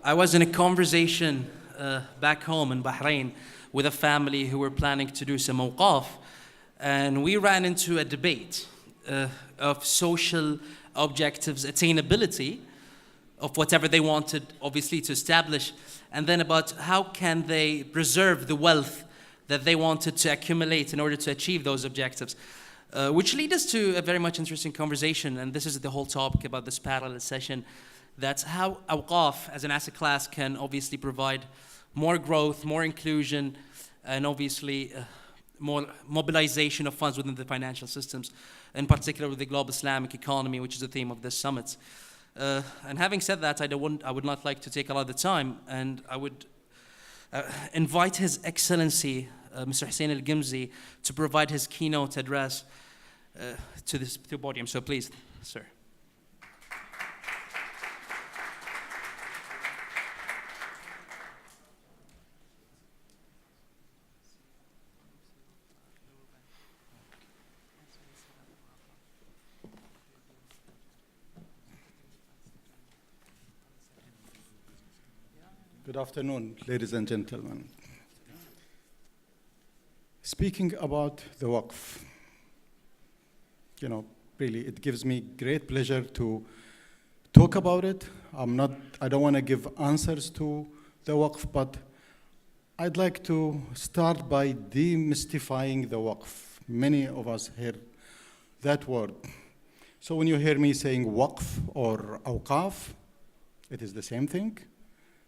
I was in a conversation back home in Bahrain with a family who were planning to do some Awqaf, and we ran into a debate of social objectives, attainability of whatever they wanted, obviously, to establish, and then about how can they preserve the wealth that they wanted to accumulate in order to achieve those objectives. Which lead us to a very much interesting conversation, and this is the whole topic about this parallel session. That's how Awqaf as an asset class can obviously provide more growth, more inclusion, and obviously more mobilization of funds within the financial systems, in particular with the global Islamic economy, which is the theme of this summit. And having said that, I would not like to take a lot of the time, and I would invite His Excellency, Mr. Hussein Al-Gimzi, to provide his keynote address to the podium. So please, sir. Good afternoon, ladies and gentlemen. Speaking about the Waqf, really, it gives me great pleasure to talk about it. I don't want to give answers to the Waqf, but I'd like to start by demystifying the Waqf. Many of us hear that word. So when you hear me saying Waqf or Awqaf, it is the same thing.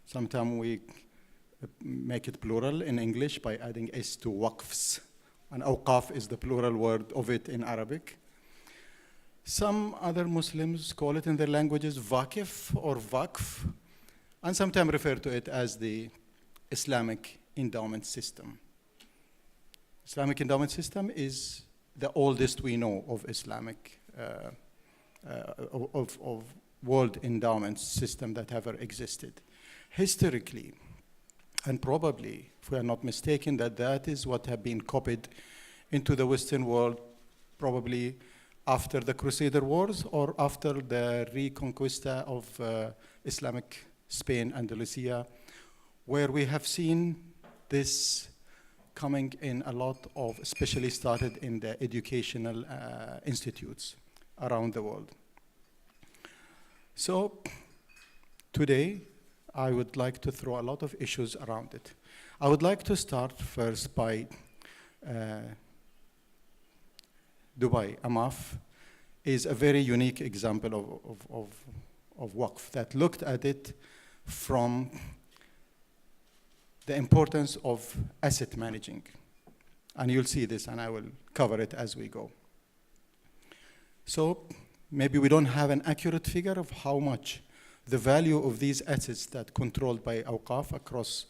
Sometimes we make it plural in English by adding S to waqfs, and awqaf is the plural word of it in Arabic. Some other Muslims call it in their languages waqif or waqf, and sometimes refer to it as the Islamic endowment system. Islamic endowment system is the oldest we know of Islamic, of world endowment system that ever existed. Historically, and probably, if we are not mistaken, that is what have been copied into the Western world, probably after the Crusader Wars or after the Reconquista of Islamic Spain, Andalusia, where we have seen this coming in a lot of, especially started in the educational institutes around the world. So today, I would like to throw a lot of issues around it. I would like to start first by Dubai. AMAF is a very unique example of Waqf that looked at it from the importance of asset managing. And you'll see this, and I will cover it as we go. So maybe we don't have an accurate figure of how much the value of these assets that controlled by Awqaf across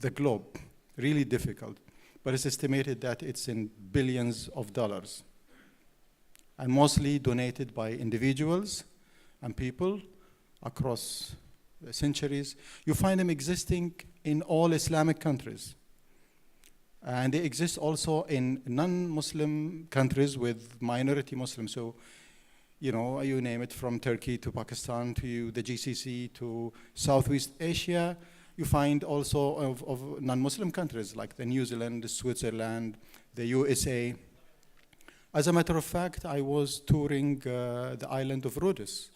the globe, really difficult. But it's estimated that it's in billions of dollars, and mostly donated by individuals and people across the centuries. You find them existing in all Islamic countries. And they exist also in non-Muslim countries with minority Muslims. So, you name it, from Turkey to Pakistan to the GCC to Southeast Asia. You find also of non-Muslim countries like the New Zealand, Switzerland, the USA. As a matter of fact, I was touring the island of Rhodes.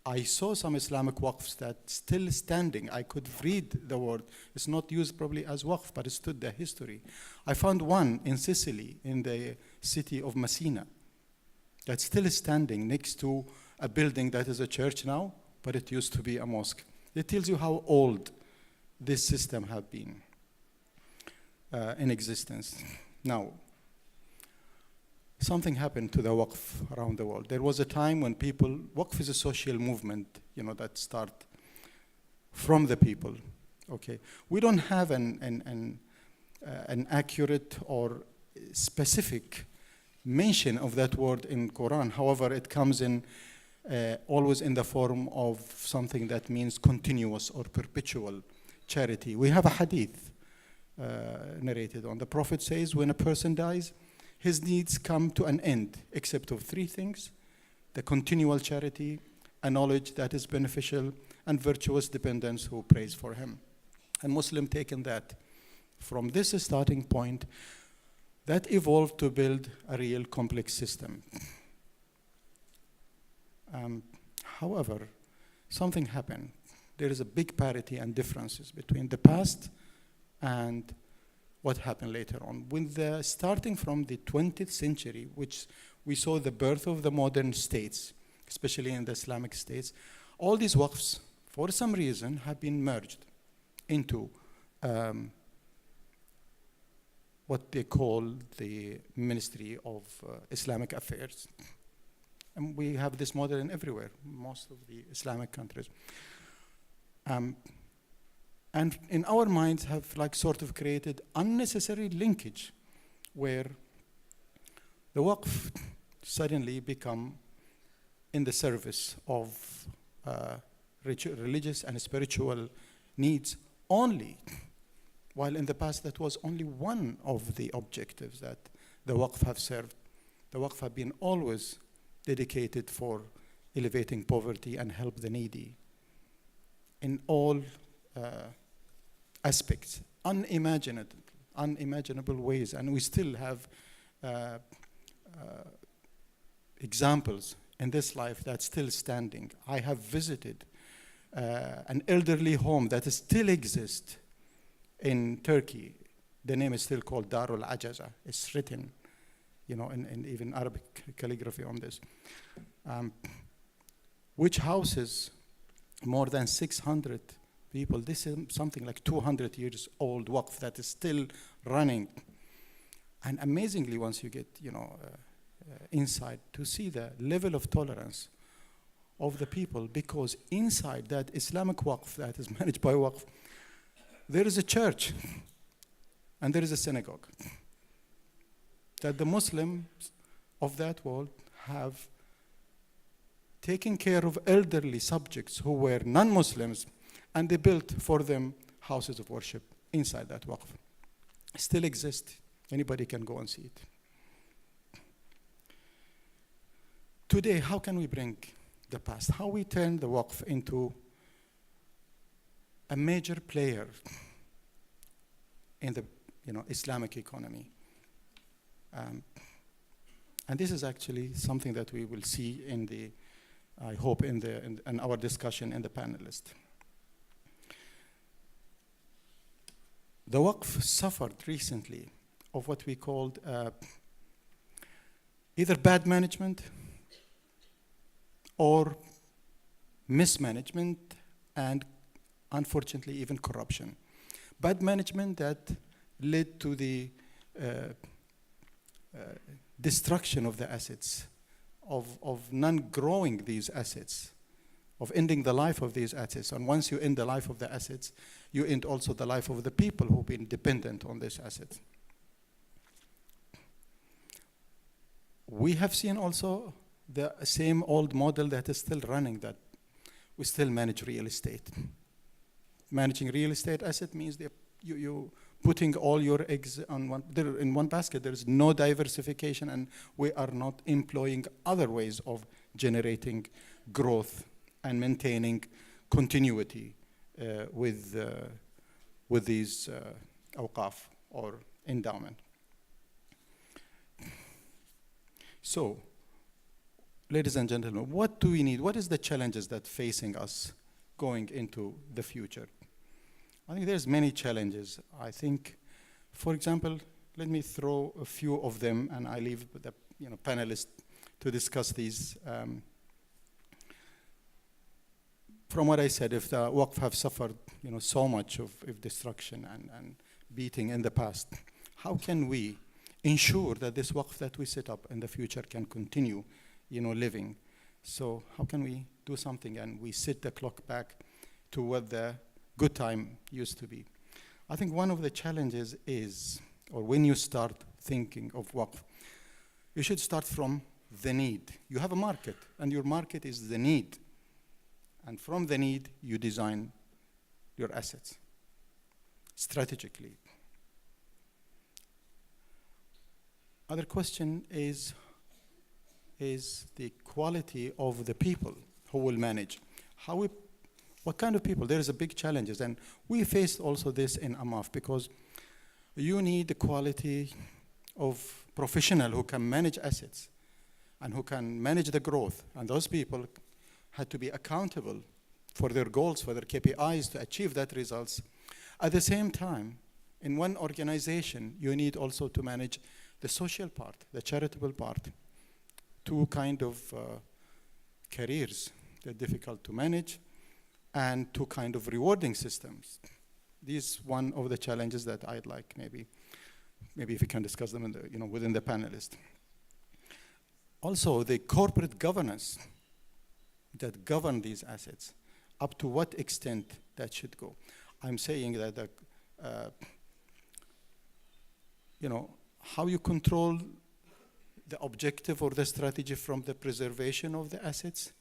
I saw some Islamic waqfs that still standing. I could read the word. It's not used probably as waqf, but it stood the history. I found one in Sicily, in the city of Messina, that's still standing next to a building that is a church now, but it used to be a mosque. It tells you how old this system have been in existence. Now, something happened to the Waqf around the world. There was a time when Waqf is a social movement, that start from the people. Okay, we don't have an accurate or specific mention of that word in Quran. However, it comes in always in the form of something that means continuous or perpetual charity. We have a hadith narrated on. The Prophet says when a person dies, his needs come to an end, except of three things: the continual charity, a knowledge that is beneficial, and virtuous dependents who praise for him. And Muslim taken that from this starting point, that evolved to build a real complex system. However, something happened. There is a big parity and differences between the past and what happened later on. Starting from the 20th century, which we saw the birth of the modern states, especially in the Islamic states, all these waqfs, for some reason, have been merged into what they call the Ministry of Islamic Affairs. And we have this model in everywhere, most of the Islamic countries. And in our minds have like sort of created unnecessary linkage where the waqf suddenly become in the service of religious and spiritual needs only, while in the past that was only one of the objectives that the waqf have served. The waqf have been always dedicated for elevating poverty and help the needy in all aspects, unimaginable ways. And we still have examples in this life that's still standing. I have visited an elderly home that still exists in Turkey. The name is still called Darul Ajaza. It's written, in even Arabic calligraphy on this, which houses more than 600 people. This is something like 200 years old waqf that is still running. And amazingly, once you get, inside, to see the level of tolerance of the people, because inside that Islamic waqf that is managed by waqf, there is a church and there is a synagogue that the Muslims of that world have taken care of elderly subjects who were non-Muslims, and they built for them houses of worship inside that waqf. Still exist. Anybody can go and see it. Today, how can we bring the past? How we turn the waqf into a major player in the Islamic economy? And this is actually something that we will see I hope in our discussion in the panelist. The waqf suffered recently of what we called either bad management or mismanagement, and unfortunately even corruption. Bad management that led to the destruction of the assets, of non-growing these assets, of ending the life of these assets. And once you end the life of the assets, you end also the life of the people who've been dependent on these assets. We have seen also the same old model that is still running, that we still manage real estate. Managing real estate asset means you putting all your eggs in one basket. There is no diversification, and we are not employing other ways of generating growth and maintaining continuity with these awqaf or endowment. So, ladies and gentlemen, what do we need? What is the challenges that facing us going into the future? I think there's many challenges. I think, for example, let me throw a few of them, and I leave the panelists to discuss these. From what I said, if the waqf have suffered so much of destruction and beating in the past, how can we ensure that this waqf that we set up in the future can continue living? So how can we do something and we set the clock back to what the good time used to be? I think one of the challenges is, or when you start thinking of waqf, you should start from the need. You have a market, and your market is the need. And from the need, you design your assets strategically. Other question is the quality of the people who will manage. How we What kind of people? There is a big challenges, and we faced also this in Awqaf, because you need the quality of professional who can manage assets and who can manage the growth, and those people had to be accountable for their goals, for their KPIs to achieve that results. At the same time, in one organization, you need also to manage the social part, the charitable part. Two kind of careers. They're difficult to manage, and two kind of rewarding systems. This is one of the challenges that I'd like maybe if we can discuss them in the, within the panelists. Also, the corporate governance that govern these assets, up to what extent that should go. I'm saying that how you control the objective or the strategy from the preservation of the assets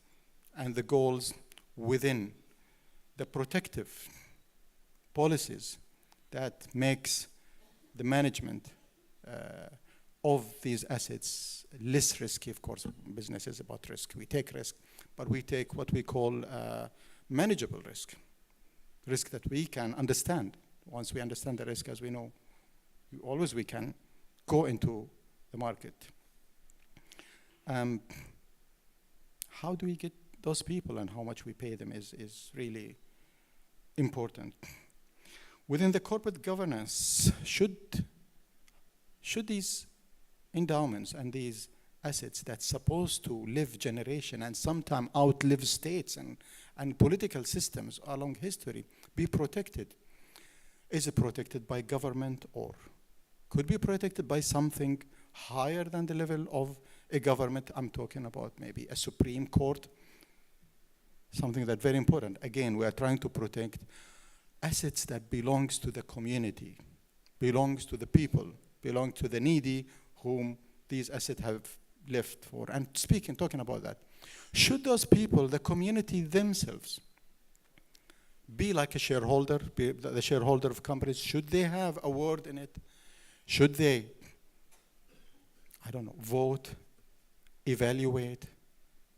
and the goals within the protective policies that makes the management of these assets less risky. Of course, business is about risk. We take risk, but we take what we call manageable risk that we can understand. Once we understand the risk, as we know, we can go into the market. How do we get those people and how much we pay them is really important. Within the corporate governance, should these endowments and these assets that's supposed to live generation and sometimes outlive states and political systems along history be protected? Is it protected by government, or could be protected by something higher than the level of a government? I'm talking about maybe a Supreme Court, something that's very important. Again, we are trying to protect assets that belongs to the community, belongs to the people, belong to the needy whom these assets have left for. And talking about that, should those people, the community themselves, be like a shareholder, be the shareholder of companies? Should they have a word in it? Should they, vote, evaluate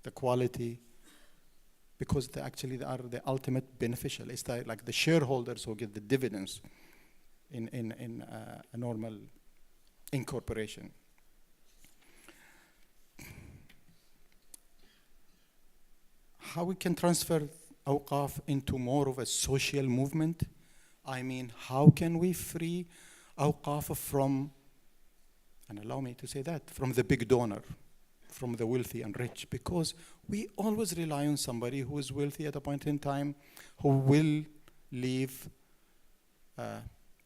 the quality? Because they are the ultimate beneficial. It's like the shareholders who get the dividends in a normal incorporation. How we can transfer Awqaf into more of a social movement? I mean, how can we free Awqaf from, and allow me to say that, from the big donor, from the wealthy and rich? Because we always rely on somebody who is wealthy at a point in time, who will leave a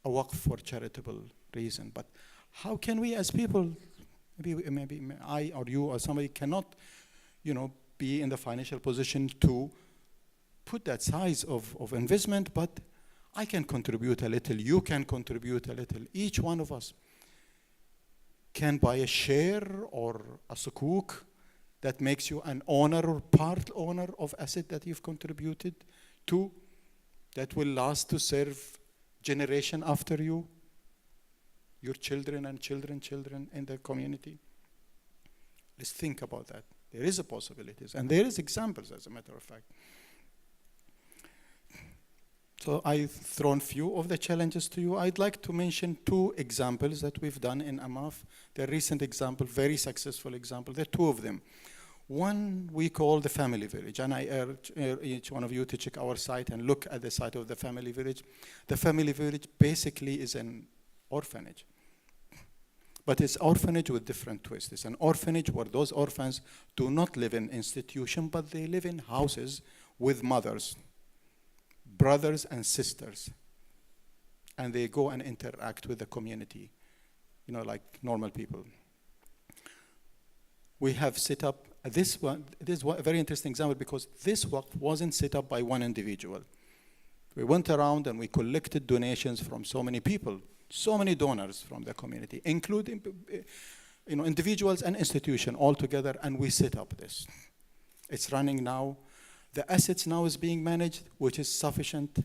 waqf for charitable reason. But how can we as people, maybe I or you or somebody cannot, be in the financial position to put that size of investment, but I can contribute a little, you can contribute a little. Each one of us can buy a share or a sukuk that makes you an owner or part owner of asset that you've contributed to, that will last to serve generation after you, your children and children in the community. Let's think about that. There is a possibilities, and there is examples, as a matter of fact. So I've thrown few of the challenges to you. I'd like to mention two examples that we've done in Awqaf. They're recent example, very successful example. There are two of them. One we call the family village, and I urge each one of you to check our site and look at the site of the family village. The family village basically is an orphanage. But it's orphanage with different twists. It's an orphanage where those orphans do not live in institution, but they live in houses with mothers, brothers and sisters. And they go and interact with the community, like normal people. We have set up this one. This is a very interesting example, because this work wasn't set up by one individual. We went around and we collected donations from so many people, so many donors from the community, including individuals and institutions all together, and we set up this. It's running now. The assets now is being managed, which is sufficient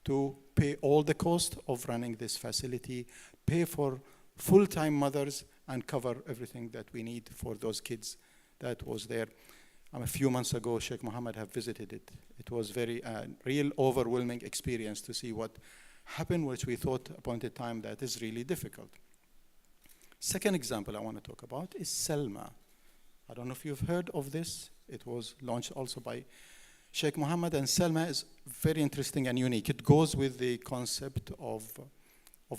to pay all the cost of running this facility, pay for full-time mothers, and cover everything that we need for those kids that was there. A few months ago, Sheikh Mohammed have visited it. It was very real overwhelming experience to see what happened, which we thought upon the time that is really difficult. Second example I want to talk about is Selma. I don't know if you've heard of this. It was launched also by Sheikh Mohammed, and Selma is very interesting and unique. It goes with the concept of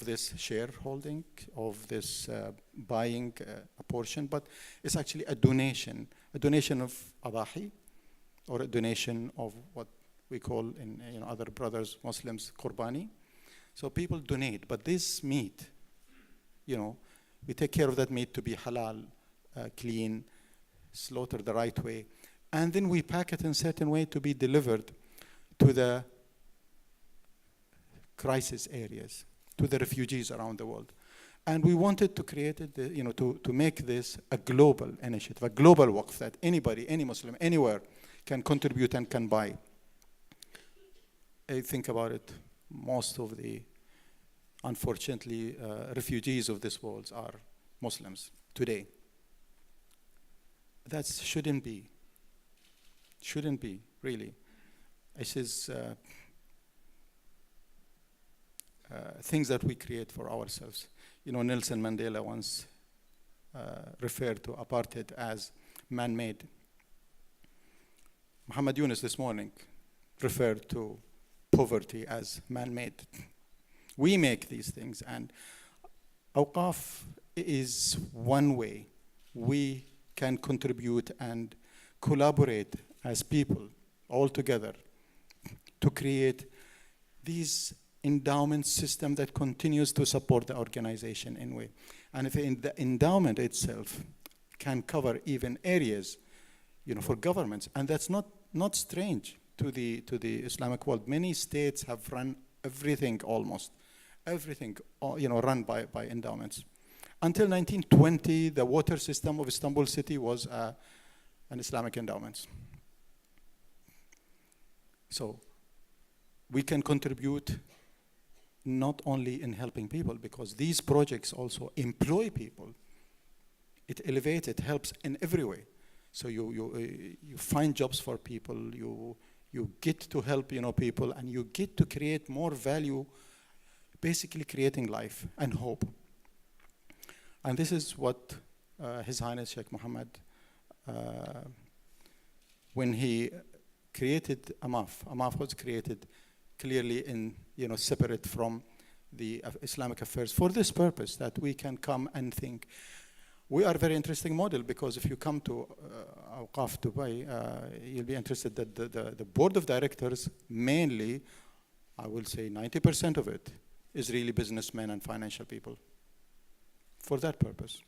this shareholding, of this buying a portion, but it's actually a donation of adahi, or a donation of what we call in other brothers, Muslims, qurbani. So people donate, but this meat, we take care of that meat to be halal, clean, slaughtered the right way, and then we pack it in a certain way to be delivered to the crisis areas, to the refugees around the world. And we wanted to create it, to make this a global initiative, a global waqf that anybody, any Muslim, anywhere can contribute and can buy. I think about it, most of the, unfortunately, refugees of this world are Muslims today. That shouldn't be, really. This is things that we create for ourselves. Nelson Mandela once referred to apartheid as man-made. Muhammad Yunus this morning referred to poverty as man-made. We make these things, and Awqaf is one way we can contribute and collaborate as people all together to create these endowment system that continues to support the organization in a way. And if the endowment itself can cover even areas, for governments, and that's not strange to the Islamic world. Many states have run everything, almost everything, run by endowments. Until 1920, the water system of Istanbul city was an Islamic endowment. So we can contribute not only in helping people, because these projects also employ people. It elevates, it helps in every way. So you find jobs for people, you get to help people, and you get to create more value, basically creating life and hope. And this is what His Highness Sheikh Mohammed, when he created Awqaf was created clearly in, separate from the Islamic affairs for this purpose, that we can come and think. We are a very interesting model, because if you come to Awqaf Dubai, you'll be interested that the board of directors, mainly, I will say 90% of it, is really businessmen and financial people for that purpose.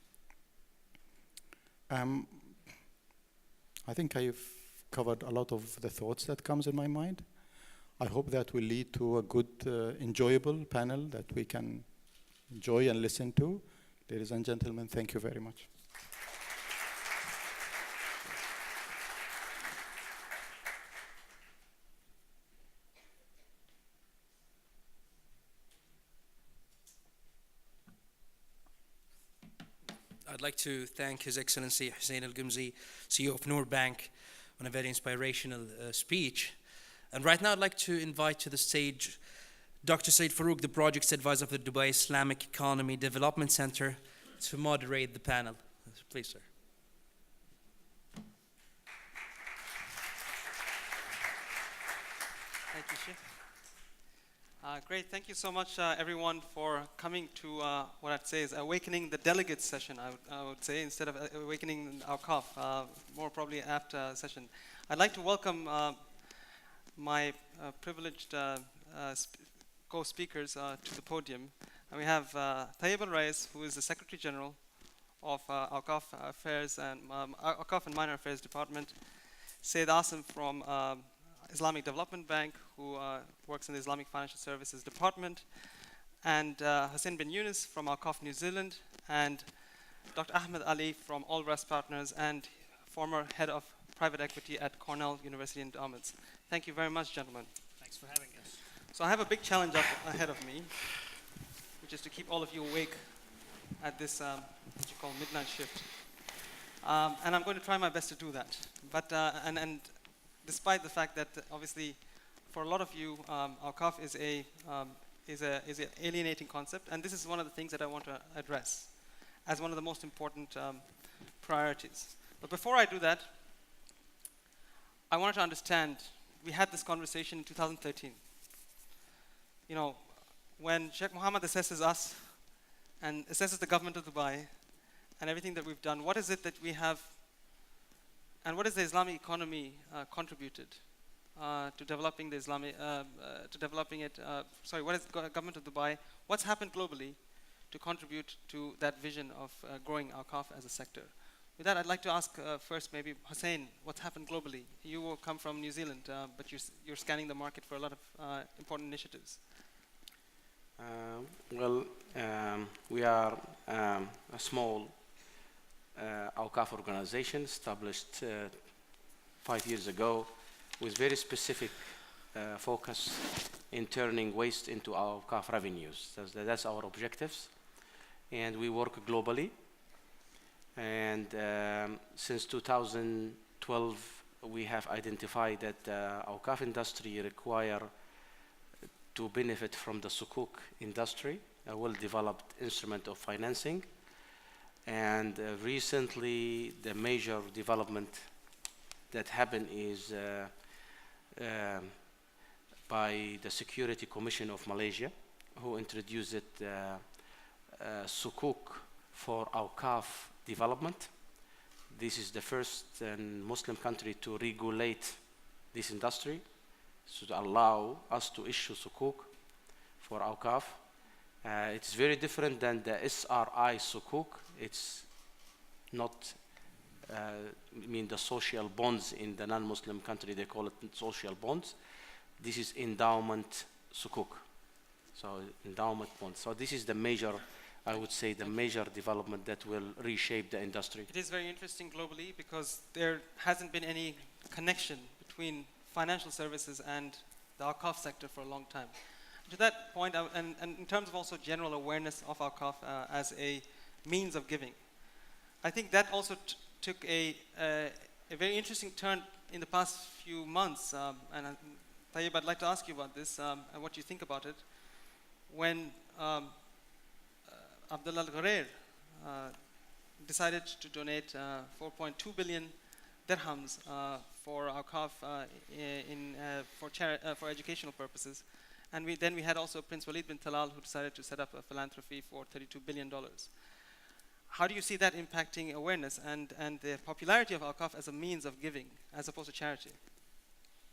I think I've covered a lot of the thoughts that comes in my mind. I hope that will lead to a good, enjoyable panel that we can enjoy and listen to. Ladies and gentlemen, thank you very much. I'd like to thank His Excellency Hussein Al-Gumzi, CEO of Noor Bank, on a very inspirational speech. And right now I'd like to invite to the stage Dr. Said Farouk, the Projects Advisor of the Dubai Islamic Economy Development Center, to moderate the panel. Please, sir. Thank you, Sheikh. Great, thank you so much, everyone, for coming to what I'd say is Awakening the Delegates session, I would say, instead of Awakening Awqaf, more probably after session. I'd like to welcome my privileged co-speakers to the podium. And we have Tayyib Al-Rais, who is the Secretary General of Awqaf Affairs and Awqaf and Minor Affairs Department, Sayyid Asim from Islamic Development Bank, who works in the Islamic Financial Services Department, and Hussein bin Yunus from Awqaf New Zealand, and Dr. Ahmed Ali from All West Partners and former head of private equity at Cornell University Endowments. Thank you very much, gentlemen. Thanks for having us. So I have a big challenge up ahead of me, which is to keep all of you awake at this what you call midnight shift. And I'm going to try my best to do that. But, and despite the fact that obviously for a lot of you, Awqaf is an alienating concept, and this is one of the things that I want to address as one of the most important priorities. But before I do that, I wanted to understand, we had this conversation in 2013. You know, when Sheikh Mohammed assesses us and assesses the government of Dubai and everything that we've done, what is it that we have, and what has the Islamic economy contributed to developing the Islamic, what is the government of Dubai, what's happened globally to contribute to that vision of growing Awqaf as a sector? With that, I'd like to ask first maybe Hussein, what's happened globally? You will come from New Zealand, but you're scanning the market for a lot of important initiatives. We are a small Awqaf organization established 5 years ago with very specific focus in turning waste into Awqaf revenues. That's our objectives. And we work globally. And since 2012, we have identified that the Awqaf industry require to benefit from the sukuk industry, a well-developed instrument of financing. And recently, the major development that happened is by the Security Commission of Malaysia, who introduced sukuk for Awqaf development. This is the first Muslim country to regulate this industry, so to allow us to issue sukuk for Awqaf. It's very different than the SRI sukuk. It's not, the social bonds in the non-Muslim country, they call it social bonds. This is endowment sukuk, so endowment bonds. So this is the major, I would say, the major development that will reshape the industry. It is very interesting globally because there hasn't been any connection between financial services and the Awqaf sector for a long time. To that point, and in terms of also general awareness of Awqaf as a means of giving, I think that also took a very interesting turn in the past few months. And Tayyib, I'd like to ask you about this and what you think about it. When Abdullah Al-Ghureir decided to donate 4.2 billion dirhams for Awqaf for educational purposes. And then we had also Prince Walid bin Talal, who decided to set up a philanthropy for $32 billion. How do you see that impacting awareness and the popularity of Awqaf as a means of giving, as opposed to charity?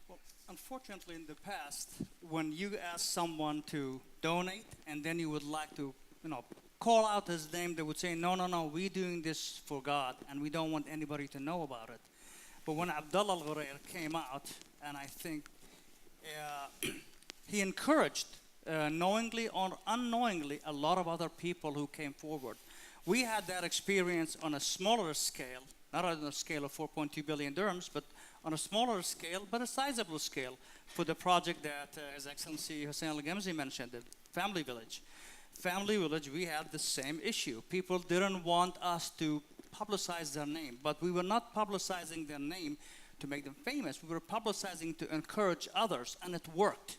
Well, unfortunately, in the past, when you ask someone to donate, and then you would like to, call out his name, they would say, no, we're doing this for God, and we don't want anybody to know about it. But when Abdullah Al-Ghureir came out, and I think he encouraged, knowingly or unknowingly, a lot of other people who came forward. We had that experience on a smaller scale, not on a scale of 4.2 billion dirhams, but on a smaller scale, but a sizable scale, for the project that His Excellency Hussein Al-Gamzi mentioned, the Family Village. Family Village, we had the same issue. People didn't want us to publicize their name, but we were not publicizing their name to make them famous. We were publicizing to encourage others, and it worked.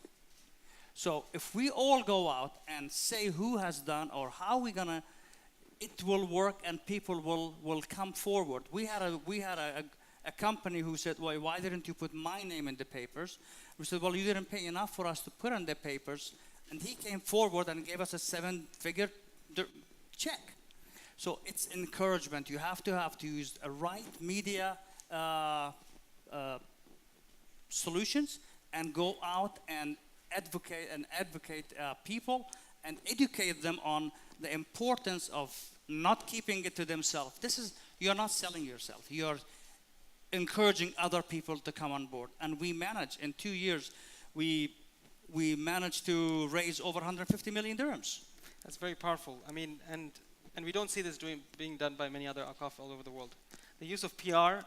So if we all go out and say who has done or how we're gonna, it will work and people will come forward. We had a company who said, well, why didn't you put my name in the papers? We said, well, you didn't pay enough for us to put in the papers. And he came forward and gave us a 7-figure check. So it's encouragement. You have to use a right media solutions and go out and advocate people and educate them on the importance of not keeping it to themselves. You're not selling yourself. You're encouraging other people to come on board. And we managed, in 2 years, we managed to raise over 150 million dirhams. That's very powerful. I mean, and we don't see this being done by many other Awqaf all over the world. The use of PR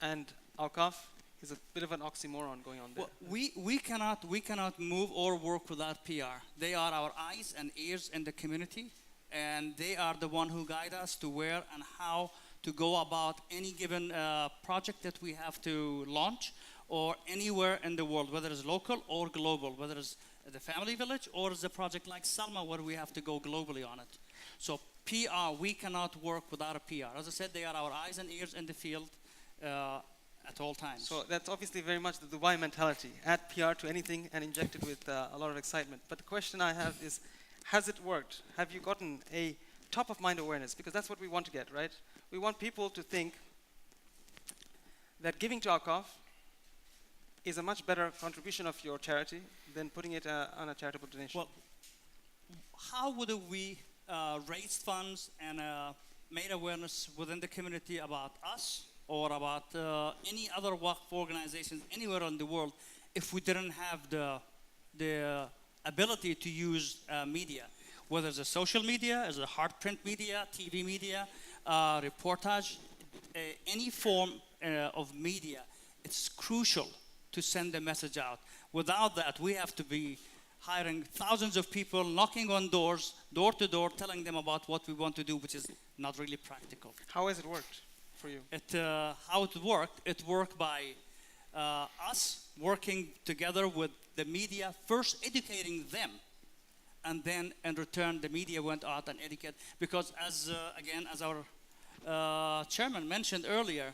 and Awqaf is a bit of an oxymoron going on there. Well, we cannot move or work without PR. They are our eyes and ears in the community, and they are the one who guide us to where and how to go about any given project that we have to launch, or anywhere in the world, whether it's local or global, whether it's the family village or it's a project like Salma where we have to go globally on it. So PR, we cannot work without a PR. As I said, they are our eyes and ears in the field at all times. So that's obviously very much the Dubai mentality. Add PR to anything and inject it with a lot of excitement. But the question I have is, has it worked? Have you gotten a top of mind awareness? Because that's what we want to get, right? We want people to think that giving to Awqaf is a much better contribution of your charity than putting it on a charitable donation. Well, how would we raise funds and made awareness within the community about us or about any other Waqf organizations anywhere in the world if we didn't have the ability to use media, whether it's a social media, as a hard print media, TV media, reportage, any form of media. It's crucial to send the message out. Without that, we have to be hiring thousands of people, knocking on doors, door to door, telling them about what we want to do, which is not really practical. How has it worked for you? How it worked by us working together with the media, first educating them, and then in return the media went out and educated. Because as our chairman mentioned earlier,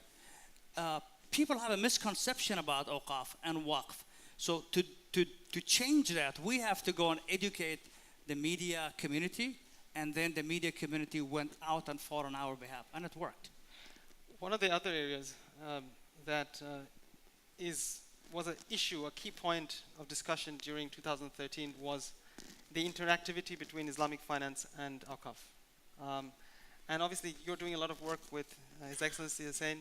people have a misconception about Awqaf and Waqf. So to change that, we have to go and educate the media community, and then the media community went out and fought on our behalf, and it worked. One of the other areas that was an issue, a key point of discussion during 2013 was the interactivity between Islamic finance and Awqaf. And obviously you're doing a lot of work with His Excellency Hussein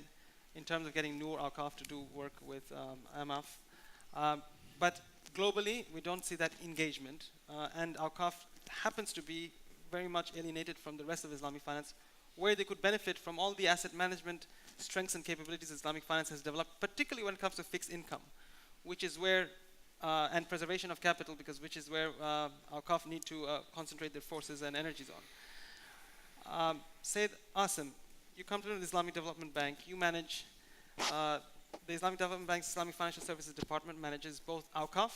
in terms of getting Noor Awqaf to do work with AMAF. But globally, we don't see that engagement. And Awqaf happens to be very much alienated from the rest of Islamic finance, where they could benefit from all the asset management strengths and capabilities Islamic finance has developed, particularly when it comes to fixed income, which is where, and preservation of capital, which is where Awqaf need to concentrate their forces and energies on. Said Asim, you come to the Islamic Development Bank, you manage, the Islamic Development Bank's Islamic Financial Services Department manages both Awqaf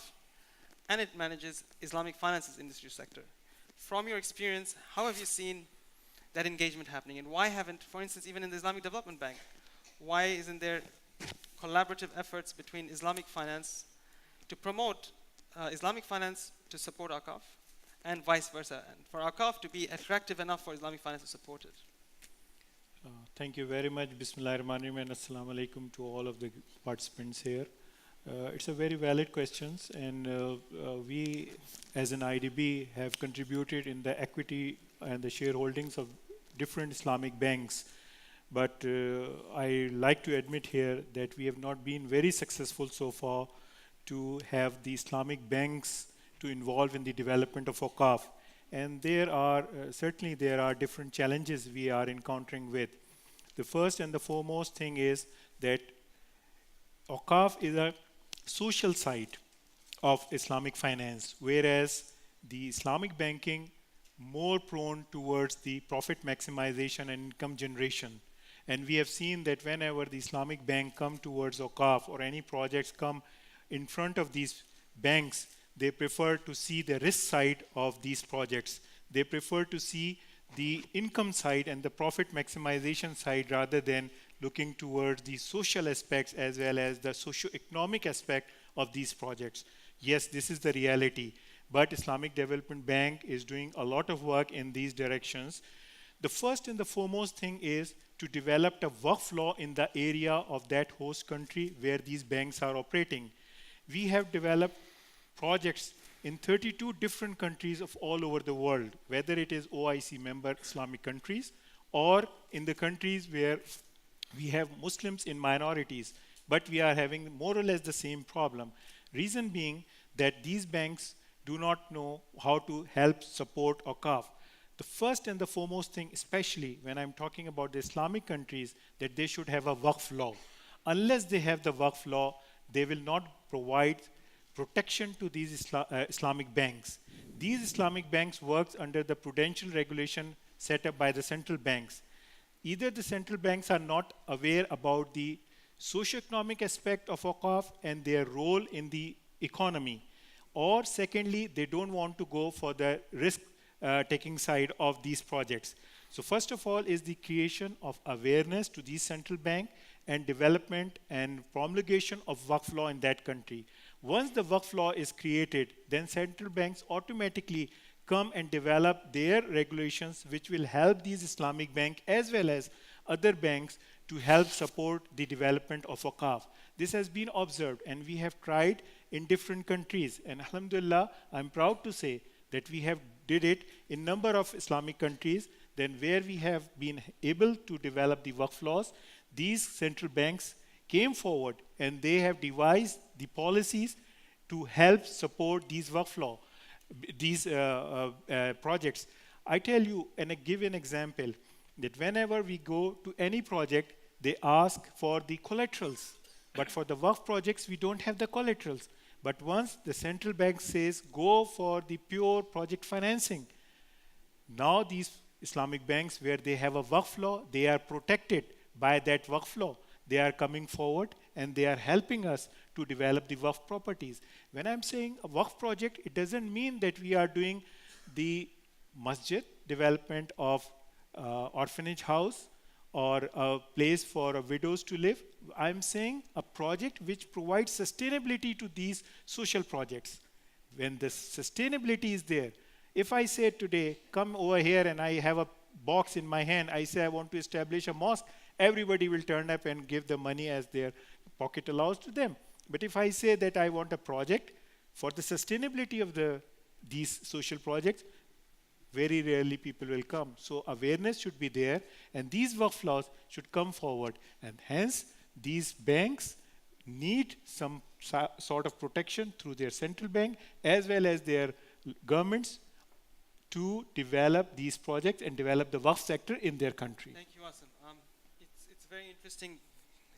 and it manages Islamic finances industry sector. From your experience, how have you seen that engagement happening, and why haven't, for instance, even in the Islamic Development Bank, why isn't there collaborative efforts between Islamic finance to promote Islamic finance to support Awqaf, and vice versa, and for Awqaf to be attractive enough for Islamic finance to support it? Thank you very much. Bismillahirrahmanirrahim, and assalamu alaikum to all of the participants here. It's a very valid question, and we as an IDB have contributed in the equity and the shareholdings of different Islamic banks. But I like to admit here that we have not been very successful so far to have the Islamic banks to involve in the development of Awqaf. And there are certainly different challenges we are encountering with. The first and the foremost thing is that Awqaf is a social side of Islamic finance, whereas the Islamic banking more prone towards the profit maximization and income generation. And we have seen that whenever the Islamic bank come towards Awqaf or any projects come in front of these banks, they prefer to see the risk side of these projects. They prefer to see the income side and the profit maximization side rather than looking towards the social aspects as well as the socio-economic aspect of these projects. Yes, this is the reality, but Islamic Development Bank is doing a lot of work in these directions. The first and the foremost thing is to develop a Waqf law in the area of that host country where these banks are operating. We have developed projects in 32 different countries of all over the world, whether it is OIC member Islamic countries or in the countries where we have Muslims in minorities, but we are having more or less the same problem. Reason being that these banks do not know how to help support Awqaf. The first and the foremost thing, especially when I'm talking about the Islamic countries, that they should have a Waqf law. Unless they have the Waqf law, they will not provide protection to these Islamic banks. These Islamic banks work under the prudential regulation set up by the central banks. either the central banks are not aware about the socioeconomic aspect of Awqaf and their role in the economy, or secondly, they don't want to go for the risk taking side of these projects. So first of all is the creation of awareness to these central bank and development and promulgation of Waqf law in that country. Once the Waqf law is created, then central banks automatically come and develop their regulations which will help these Islamic banks as well as other banks to help support the development of Awqaf. This has been observed and we have tried in different countries, and alhamdulillah, I'm proud to say that we have did it in number of Islamic countries. Then where we have been able to develop the Waqf laws, these central banks came forward and they have devised the policies to help support these Waqf law, these projects. I tell you, and I give an example, that whenever we go to any project, they ask for the collaterals. But for the Waqf projects, we don't have the collaterals. But once the central bank says, go for the pure project financing, now these Islamic banks where they have a Waqf law, they are protected by that Waqf law. They are coming forward and they are helping us to develop the Waqf properties. When I'm saying a Waqf project, it doesn't mean that we are doing the masjid development of orphanage house or a place for widows to live. I'm saying a project which provides sustainability to these social projects. When the sustainability is there, if I say today, come over here and I have a box in my hand, I say I want to establish a mosque, everybody will turn up and give the money as their pocket allows to them. But if I say that I want a project for the sustainability of these social projects, very rarely people will come. So awareness should be there and these Waqf laws should come forward, and hence these banks need some sort of protection through their central bank as well as their governments to develop these projects and develop the Waqf sector in their country. Thank you, Asim. It's a very interesting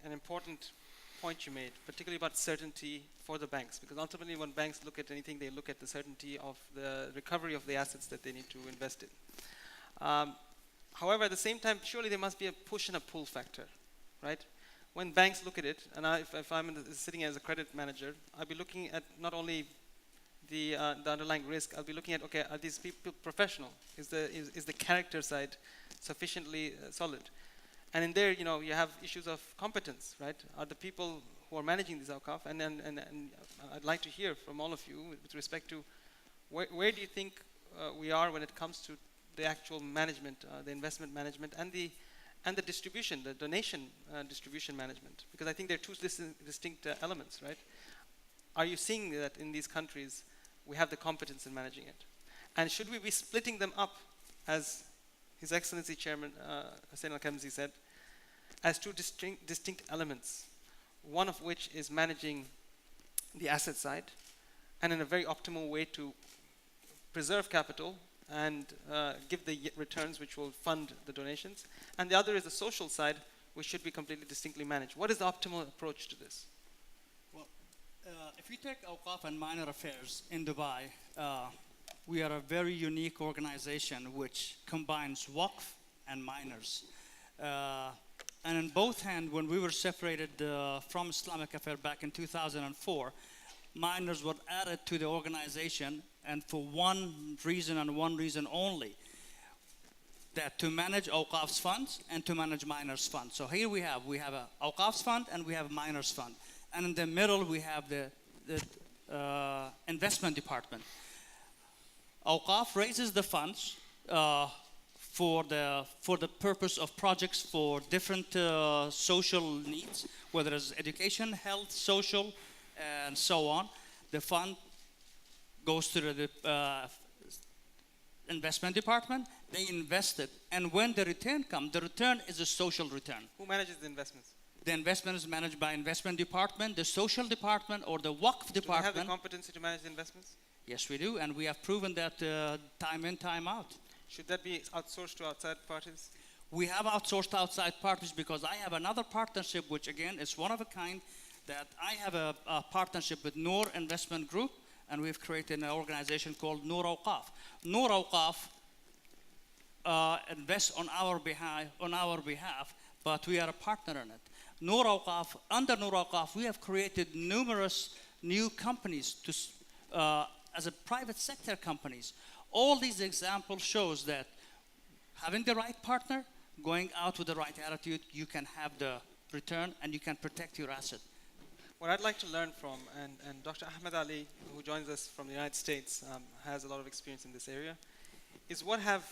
and important point you made, particularly about certainty for the banks, because ultimately when banks look at anything, they look at the certainty of the recovery of the assets that they need to invest in. However, at the same time, surely there must be a push and a pull factor, right? When banks look at it, and if I'm sitting as a credit manager, I'll be looking at not only the underlying risk, I'll be looking at, okay, are these people professional? Is the character side sufficiently solid? And in there, you have issues of competence, right? Are the people who are managing this Awqaf, and I'd like to hear from all of you with respect to where do you think we are when it comes to the actual management, the investment management, and the distribution, the donation distribution management? Because I think they're two distinct elements, right? Are you seeing that in these countries we have the competence in managing it? And should we be splitting them up, as His Excellency Chairman Hussein Al-Kamzi said, as two distinct elements, one of which is managing the asset side and in a very optimal way to preserve capital and give the returns which will fund the donations, and the other is the social side, which should be completely distinctly managed. What is the optimal approach to this? Well, if you take Awqaf and Minor Affairs in Dubai, we are a very unique organization which combines Waqf and minors. And in both hands, when we were separated from Islamic Affairs back in 2004, minors were added to the organization, and for one reason and one reason only, that to manage Awqaf's funds and to manage minors' funds. So here we have a Awqaf's fund and we have minors' fund. And in the middle, we have the investment department. Awqaf raises the funds for the purpose of projects for different social needs, whether it's education, health, social, and so on. The fund goes to the investment department. They invest it, and when the return comes, the return is a social return. Who manages the investments? The investment is managed by investment department, the social department, or the Waqf department. Do we have the competency to manage the investments? Yes, we do, and we have proven that time in, time out. Should that be outsourced to outside parties? We have outsourced outside parties because I have another partnership, which again is one of a kind, that I have a partnership with Noor Investment Group, and we've created an organization called Noor Awqaf. Noor Awqaf invest on our behalf, but we are a partner in it. Nur Awqaf, under Nur Awqaf, we have created numerous new companies as a private sector companies. All these examples shows that having the right partner, going out with the right attitude, you can have the return and you can protect your asset. What I'd like to learn from, and Dr. Ahmed Ali, who joins us from the United States, has a lot of experience in this area, is what have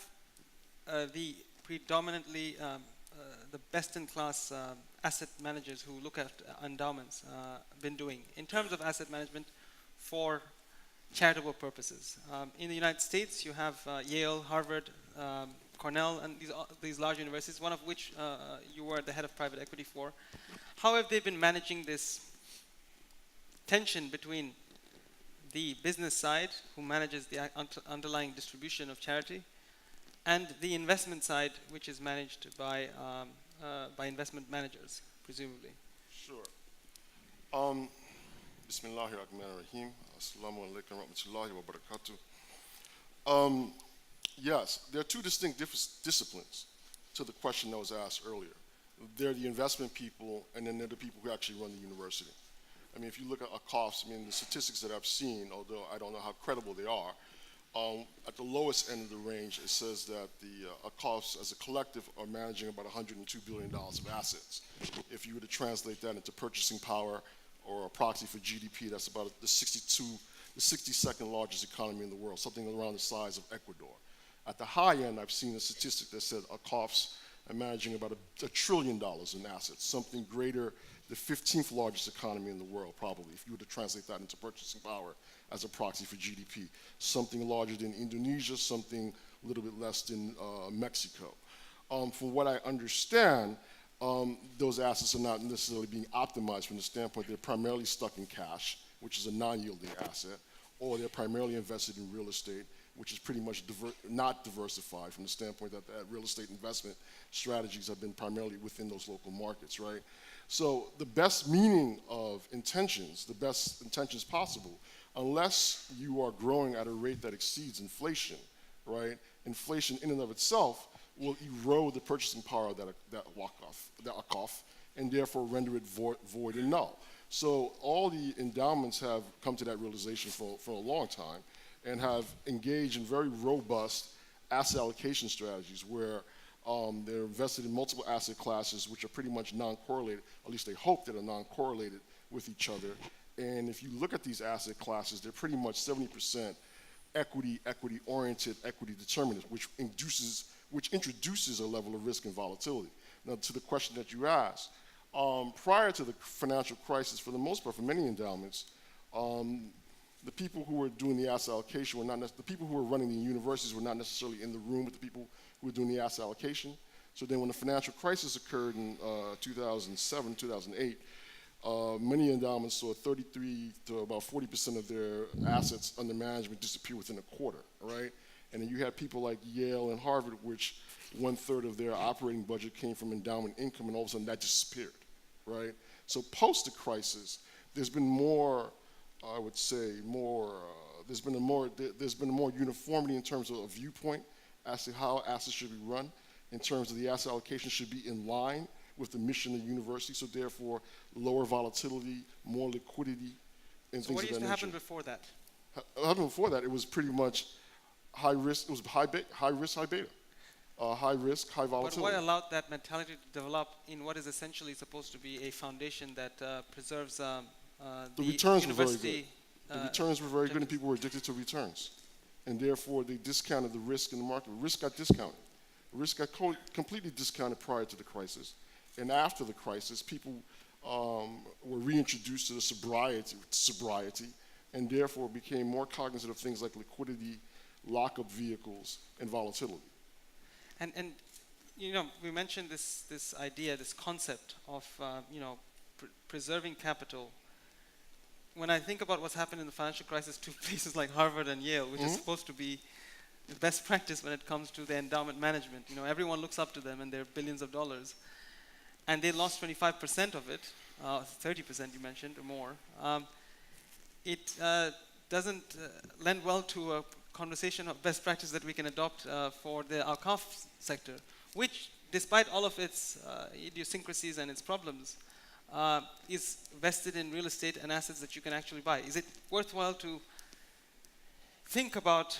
the predominantly the best-in-class asset managers who look at endowments been doing in terms of asset management for charitable purposes. In the United States, you have Yale, Harvard, Cornell, and these large universities, one of which you were the head of private equity for. How have they been managing this tension between the business side, who manages the underlying distribution of charity, and the investment side, which is managed by investment managers, presumably? Sure. Bismillahirrahmanirrahim. Assalamu alaikum warahmatullahi wabarakatuh. Yes, there are two distinct disciplines to the question that was asked earlier. They're the investment people, and then they're the people who actually run the university. I mean, if you look at Awqafs, I mean, the statistics that I've seen, although I don't know how credible they are, at the lowest end of the range, it says that the Awqafs as a collective are managing about $102 billion of assets. If you were to translate that into purchasing power or a proxy for GDP, that's about the 62nd largest economy in the world, something around the size of Ecuador. At the high end, I've seen a statistic that said Awqafs are managing about $1 trillion in assets, something greater, the 15th largest economy in the world, probably, if you were to translate that into purchasing power as a proxy for GDP. Something larger than Indonesia, something a little bit less than Mexico. From what I understand, those assets are not necessarily being optimized from the standpoint they're primarily stuck in cash, which is a non-yielding asset, or they're primarily invested in real estate, which is pretty much not diversified from the standpoint that real estate investment strategies have been primarily within those local markets, right? So the best meaning of intentions, the best intentions possible, unless you are growing at a rate that exceeds inflation, right? Inflation in and of itself will erode the purchasing power of that Awqaf, and therefore render it void and null. So all the endowments have come to that realization for a long time and have engaged in very robust asset allocation strategies where they're invested in multiple asset classes which are pretty much non-correlated, at least they hope that are non-correlated with each other. And if you look at these asset classes, they're pretty much 70% equity-oriented, equity determinants, which introduces a level of risk and volatility. Now, to the question that you asked, prior to the financial crisis, for the most part, for many endowments, the people who were doing the asset allocation were not the people who were running the universities were not necessarily in the room with the people who were doing the asset allocation. So then when the financial crisis occurred in 2007, 2008, many endowments saw 33 to about 40% of their assets under management disappear within a quarter, right? And then you had people like Yale and Harvard, which 1/3 of their operating budget came from endowment income, and all of a sudden that disappeared, right? So post the crisis, there's been more, I would say, there's been a more uniformity in terms of a viewpoint as to how assets should be run, in terms of the asset allocation should be in line with the mission of the university, so therefore lower volatility, more liquidity, and so things of that nature. what used to happen before that? What happened before that, it was pretty much high risk, it was high risk, high beta. High risk, high volatility. But what allowed that mentality to develop in what is essentially supposed to be a foundation that preserves the returns university? were very good. The returns were very good, and people were addicted to returns. And therefore, they discounted the risk in the market. Risk got discounted. Risk got completely discounted prior to the crisis. And after the crisis, people were reintroduced to the sobriety, and therefore became more cognizant of things like liquidity, lock-up vehicles, and volatility. And you know, we mentioned this idea, this concept of preserving capital. When I think about what's happened in the financial crisis to places like Harvard and Yale, which is supposed to be the best practice when it comes to the endowment management, you know, everyone looks up to them and they're billions of dollars, and they lost 25% of it, 30% you mentioned or more. It doesn't lend well to a conversation of best practice that we can adopt for the Awqaf sector, which, despite all of its idiosyncrasies and its problems, is vested in real estate and assets that you can actually buy. Is it worthwhile to think about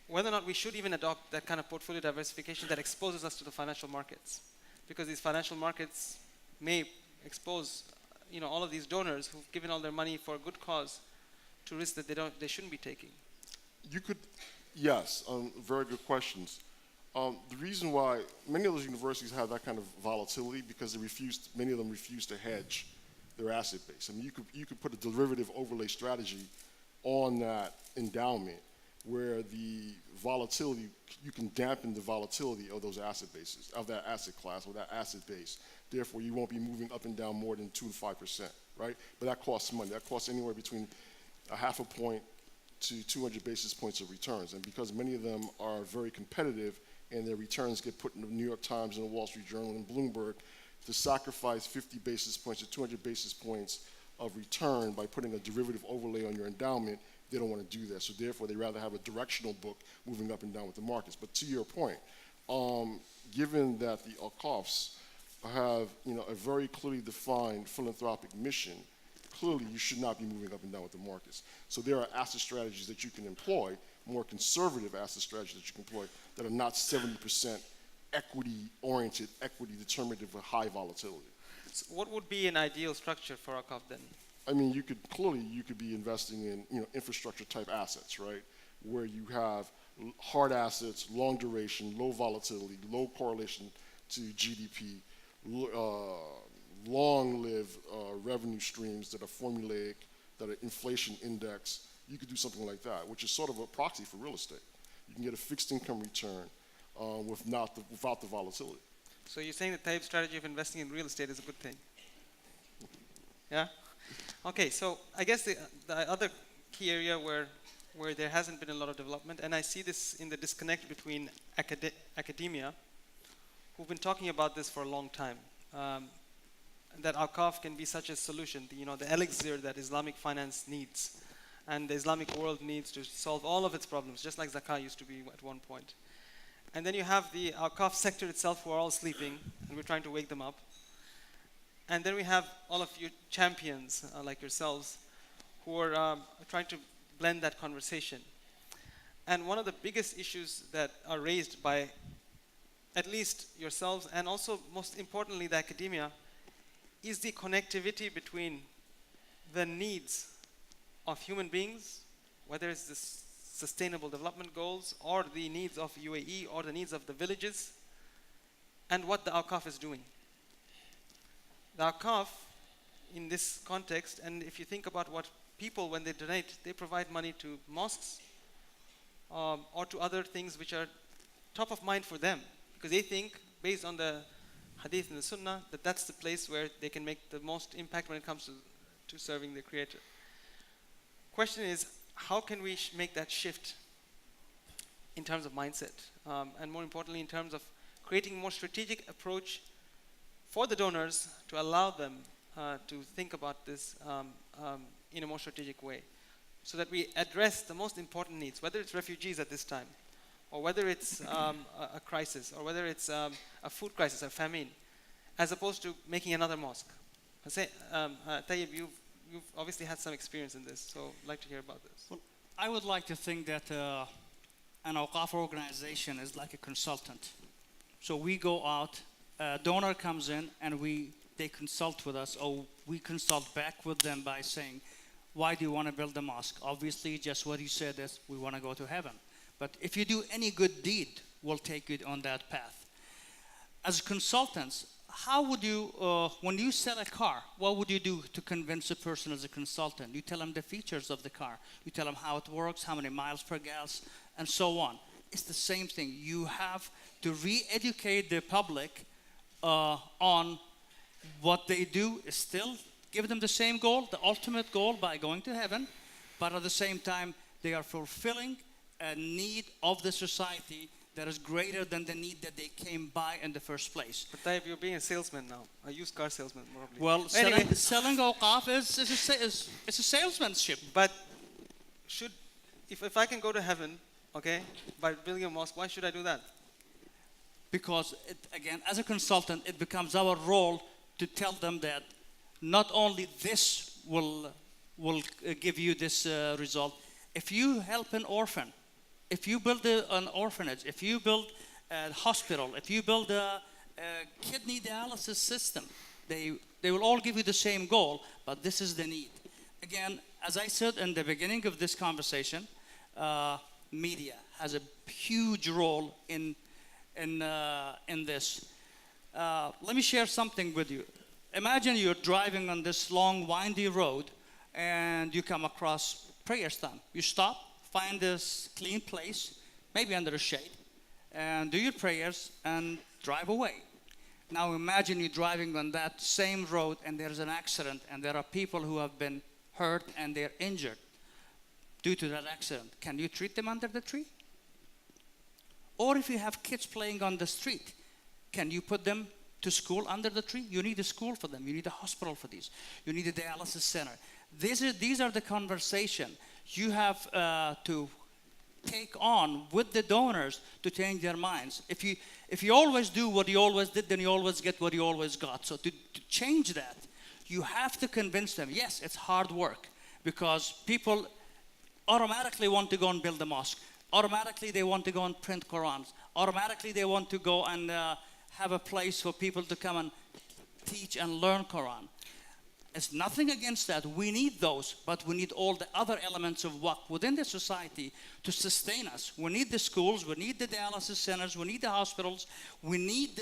whether or not we should even adopt that kind of portfolio diversification that exposes us to the financial markets? Because these financial markets may expose all of these donors who've given all their money for a good cause to risks that they shouldn't be taking. You could, yes, very good questions. The reason why many of those universities have that kind of volatility because many of them refuse to hedge their asset base. I mean, you could put a derivative overlay strategy on that endowment where the volatility, you can dampen the volatility of those asset bases, of that asset class or that asset base. Therefore, you won't be moving up and down more than 2 to 5%, right? But that costs money. That costs anywhere between a half a point to 200 basis points of returns. And because many of them are very competitive and their returns get put in the New York Times and the Wall Street Journal and Bloomberg, to sacrifice 50 basis points to 200 basis points of return by putting a derivative overlay on your endowment, they don't want to do that. So therefore, they rather have a directional book moving up and down with the markets. But to your point, given that the Awqafs have a very clearly defined philanthropic mission, clearly you should not be moving up and down with the markets. So there are asset strategies that you can employ, more conservative asset strategies that you can employ that are not 70% equity-oriented, equity-determinative with high volatility. So what would be an ideal structure for Awqaf then? I mean, you could be investing in infrastructure type assets, right? Where you have hard assets, long duration, low volatility, low correlation to GDP, long-lived revenue streams that are formulaic, that are inflation indexed. You could do something like that, which is sort of a proxy for real estate. You can get a fixed income return without the volatility. So you're saying the type strategy of investing in real estate is a good thing? Yeah? Okay, so I guess the other key area where there hasn't been a lot of development, and I see this in the disconnect between academia, who've been talking about this for a long time, that Awqaf can be such a solution, the elixir that Islamic finance needs, and the Islamic world needs to solve all of its problems, just like Zakah used to be at one point. And then you have the Awqaf sector itself, who are all sleeping, and we're trying to wake them up. And then we have all of you champions like yourselves who are trying to blend that conversation. And one of the biggest issues that are raised by at least yourselves and also most importantly the academia is the connectivity between the needs of human beings, whether it's the sustainable development goals or the needs of UAE or the needs of the villages, and what the Awqaf is doing. The Awqaf, in this context, and if you think about what people, when they donate, they provide money to mosques or to other things which are top of mind for them, because they think, based on the hadith and the sunnah, that that's the place where they can make the most impact when it comes to serving the Creator. Question is, how can we make that shift in terms of mindset, and more importantly in terms of creating a more strategic approach for the donors to allow them to think about this in a more strategic way, so that we address the most important needs, whether it's refugees at this time, or whether it's a crisis, or whether it's a food crisis, a famine, as opposed to making another mosque. Tayyib, you've obviously had some experience in this, so I'd like to hear about this. Well, I would like to think that an Awqaf organization is like a consultant. So we go out, a donor comes in, and they consult with us, or we consult back with them by saying, why do you want to build a mosque? Obviously, just what you said is, we want to go to heaven. But if you do any good deed, we'll take you on that path. As consultants, how would you, when you sell a car, what would you do to convince a person as a consultant? You tell them the features of the car. You tell them how it works, how many miles per gas, and so on. It's the same thing. You have to re-educate the public on what they do is still give them the same goal, the ultimate goal, by going to heaven, but at the same time, they are fulfilling a need of the society that is greater than the need that they came by in the first place. But Tayyip, you're being a salesman now, a used car salesman probably. Well, anyway. selling Awqaf is a salesmanship. But should if I can go to heaven, okay, by building a mosque, why should I do that? Because again, as a consultant, it becomes our role to tell them that not only this will give you this result. If you help an orphan, if you build an orphanage, if you build a hospital, if you build a kidney dialysis system, they will all give you the same goal, but this is the need. Again, as I said in the beginning of this conversation, media has a huge role in this. Let me share something with you. Imagine you're driving on this long, windy road, and you come across prayers time. You stop, find this clean place, maybe under a shade, and do your prayers and drive away. Now imagine you're driving on that same road and there's an accident and there are people who have been hurt and they're injured due to that accident. Can you treat them under the tree? Or if you have kids playing on the street, can you put them to school under the tree? You need a school for them. You need a hospital for these. You need a dialysis center. These are the conversation you have to take on with the donors to change their minds. If you always do what you always did, then you always get what you always got. So to change that, you have to convince them. Yes, it's hard work because people automatically want to go and build a mosque. Automatically they want to go and print Qurans. Automatically they want to go and have a place for people to come and teach and learn Quran. It's nothing against that. We need those, but we need all the other elements of Waqf within the society to sustain us. We need the schools, we need the dialysis centers, we need the hospitals, we need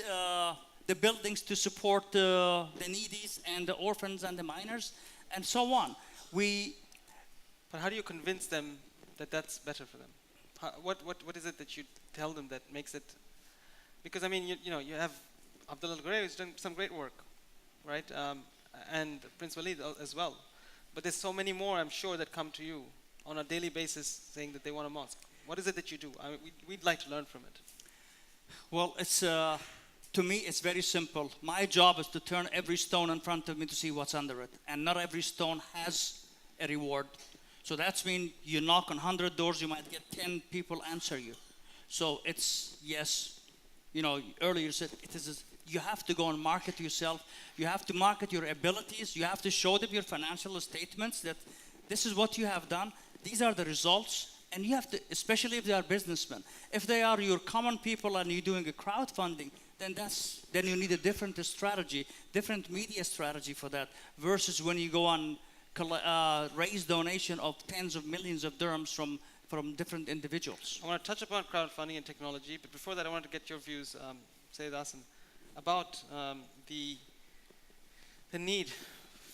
the buildings to support the needies and the orphans and the minors, and so on. But how do you convince them that that's better for them? What is it that you tell them that makes it? Because I mean, you have Abdullah Al-Ghurair who's done some great work, right? And Prince Walid as well. But there's so many more, I'm sure, that come to you on a daily basis saying that they want a mosque. What is it that you do? I mean, we'd like to learn from it. Well, it's to me, it's very simple. My job is to turn every stone in front of me to see what's under it. And not every stone has a reward. So that's mean you knock on 100 doors, you might get 10 people answer you. So it's, yes, earlier you said, you have to go and market yourself. You have to market your abilities. You have to show them your financial statements that this is what you have done. These are the results. And you have to, especially if they are businessmen. If they are your common people and you're doing a crowdfunding, then you need a different strategy, different media strategy for that, versus when you go on raise donation of tens of millions of dirhams from different individuals. I want to touch upon crowdfunding and technology, but before that I want to get your views, Sayyid Asim, about the need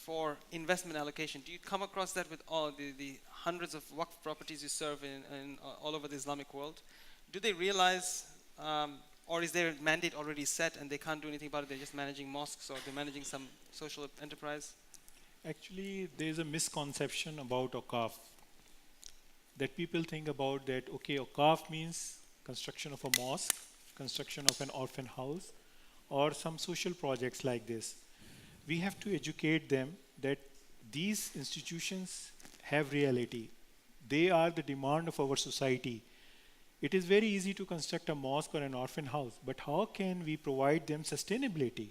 for investment allocation. Do you come across that with all the hundreds of Waqf properties you serve in all over the Islamic world? Do they realize, or is their mandate already set and they can't do anything about it, they're just managing mosques or they're managing some social enterprise? Actually, there's a misconception about Awqaf. That people think about that, okay, Awqaf means construction of a mosque, construction of an orphan house, or some social projects like this. We have to educate them that these institutions have reality. They are the demand of our society. It is very easy to construct a mosque or an orphan house, but how can we provide them sustainability?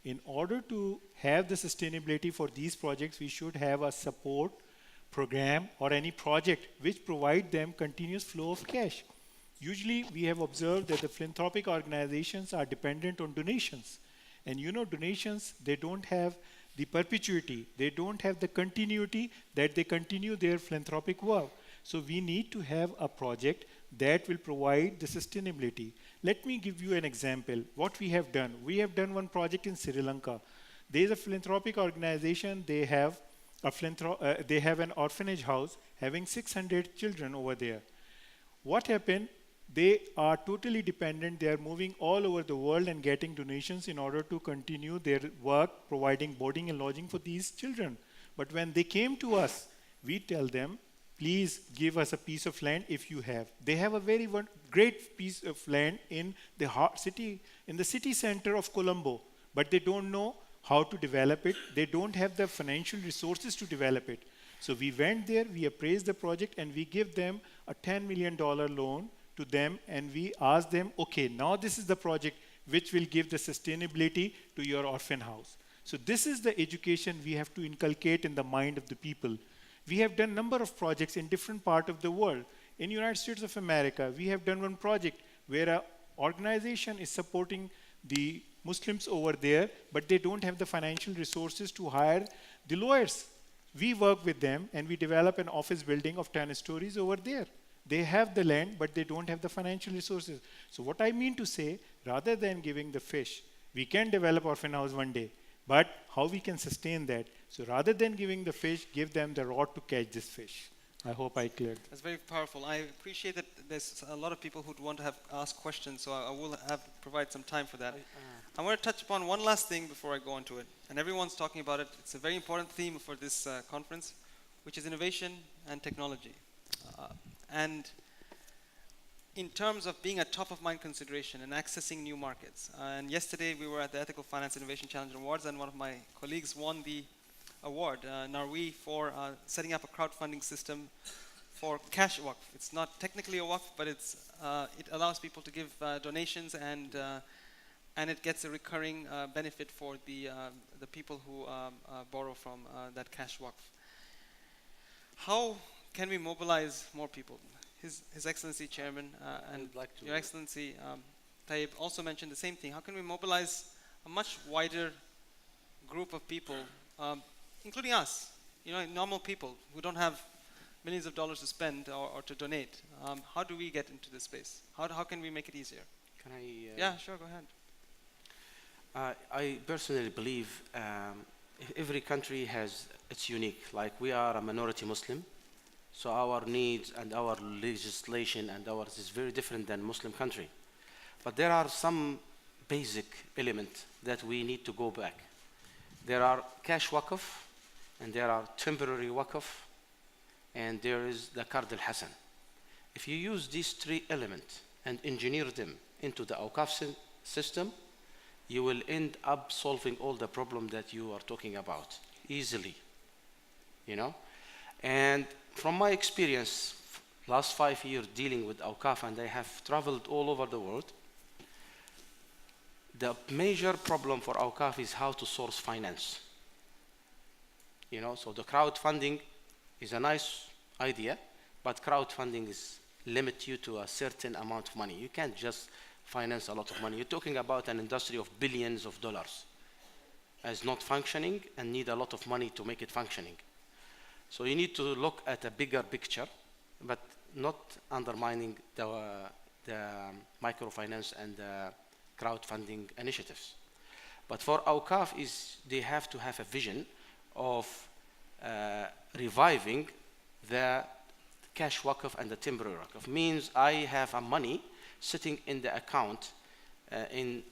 In order to have the sustainability for these projects, we should have a support program or any project which provide them continuous flow of cash. Usually we have observed that the philanthropic organizations are dependent on donations. And donations, they don't have the perpetuity, they don't have the continuity that they continue their philanthropic work. So we need to have a project that will provide the sustainability. Let me give you an example. What we have done one project in Sri Lanka. There is a philanthropic organization, they have an orphanage house having 600 children over there. What happened? They are totally dependent. They are moving all over the world and getting donations in order to continue their work, providing boarding and lodging for these children. But when they came to us, we tell them, please give us a piece of land if you have. They have a very great piece of land in the city center of Colombo, but they don't know how to develop it. They don't have the financial resources to develop it. So we went there, we appraised the project, and we give them a $10 million loan to them, and we ask them, okay, now this is the project which will give the sustainability to your orphan house. So this is the education we have to inculcate in the mind of the people. We have done a number of projects in different parts of the world. In United States of America, we have done one project where an organization is supporting the Muslims over there, but they don't have the financial resources to hire the lawyers. We work with them and we develop an office building of 10 stories over there. They have the land, but they don't have the financial resources. So what I mean to say, rather than giving the fish, we can develop orphan house one day, but how we can sustain that? So rather than giving the fish, give them the rod to catch this fish. I hope I cleared. That's very powerful. I appreciate that there's a lot of people who want to ask questions, so I will provide some time for that. I want to touch upon one last thing before I go into it. And everyone's talking about it. It's a very important theme for this conference, which is innovation and technology. And in terms of being a top-of-mind consideration and accessing new markets. And yesterday we were at the Ethical Finance Innovation Challenge Awards, and one of my colleagues won the award, Narwi, for setting up a crowdfunding system for cash waqf. It's not technically a waqf, but it allows people to give donations, and it gets a recurring benefit for the people who borrow from that cash waqf. How can we mobilize more people? His Excellency Chairman and Your Excellency Tayyib also mentioned the same thing. How can we mobilize a much wider group of people, including us, normal people who don't have millions of dollars to spend or to donate? How do we get into this space? How can we make it easier? Can I? Yeah, sure, go ahead. I personally believe every country has its unique. Like we are a minority Muslim, so our needs and our legislation and ours is very different than Muslim country. But there are some basic elements that we need to go back. There are cash waqf, and there are temporary waqf, and there is the Qard al-Hasan. If you use these three elements and engineer them into the Awqaf system, you will end up solving all the problems that you are talking about easily, And from my experience, last 5 years dealing with Awqaf, and I have traveled all over the world, the major problem for Awqaf is how to source finance. So the crowdfunding is a nice idea, but crowdfunding limits you to a certain amount of money. You can't just finance a lot of money. You're talking about an industry of billions of dollars as not functioning and need a lot of money to make it functioning. So you need to look at a bigger picture, but not undermining the microfinance and the crowdfunding initiatives. But for Awqaf, they have to have a vision of reviving the cash waqf and the temporary waqf. Means I have a money sitting in the account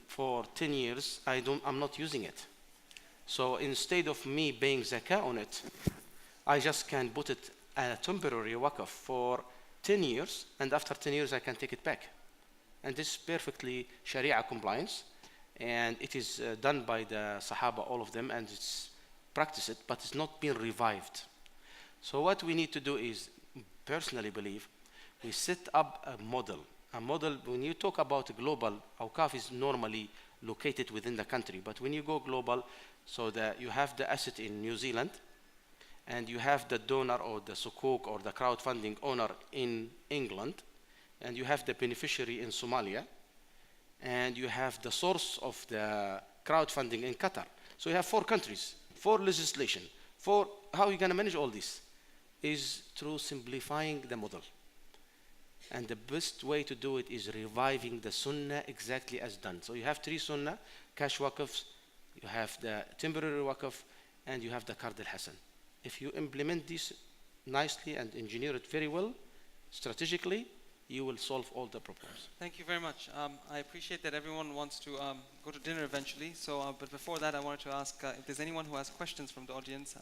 for 10 years, I'm not using it. So instead of me paying zakah on it, I just can put it a temporary waqf for 10 years, and after 10 years I can take it back. And this is perfectly Sharia compliance, and it is done by the Sahaba, all of them, and it's practiced, but it's not been revived. So what we need to do is, personally believe, we set up a model. A model, when you talk about global, Awqaf is normally located within the country, but when you go global, so that you have the asset in New Zealand, and you have the donor or the sukuk or the crowdfunding owner in England, and you have the beneficiary in Somalia, and you have the source of the crowdfunding in Qatar. So you have 4 countries, 4 legislation. How are you going to manage all this? Is through simplifying the model. And the best way to do it is reviving the sunnah exactly as done. So you have 3 sunnah, cash waqfs, you have the temporary waqf, and you have the Qard al-Hasan. If you implement this nicely and engineer it very well, strategically, you will solve all the problems. Thank you very much. I appreciate that everyone wants to go to dinner eventually. So, but before that, I wanted to ask if there's anyone who has questions from the audience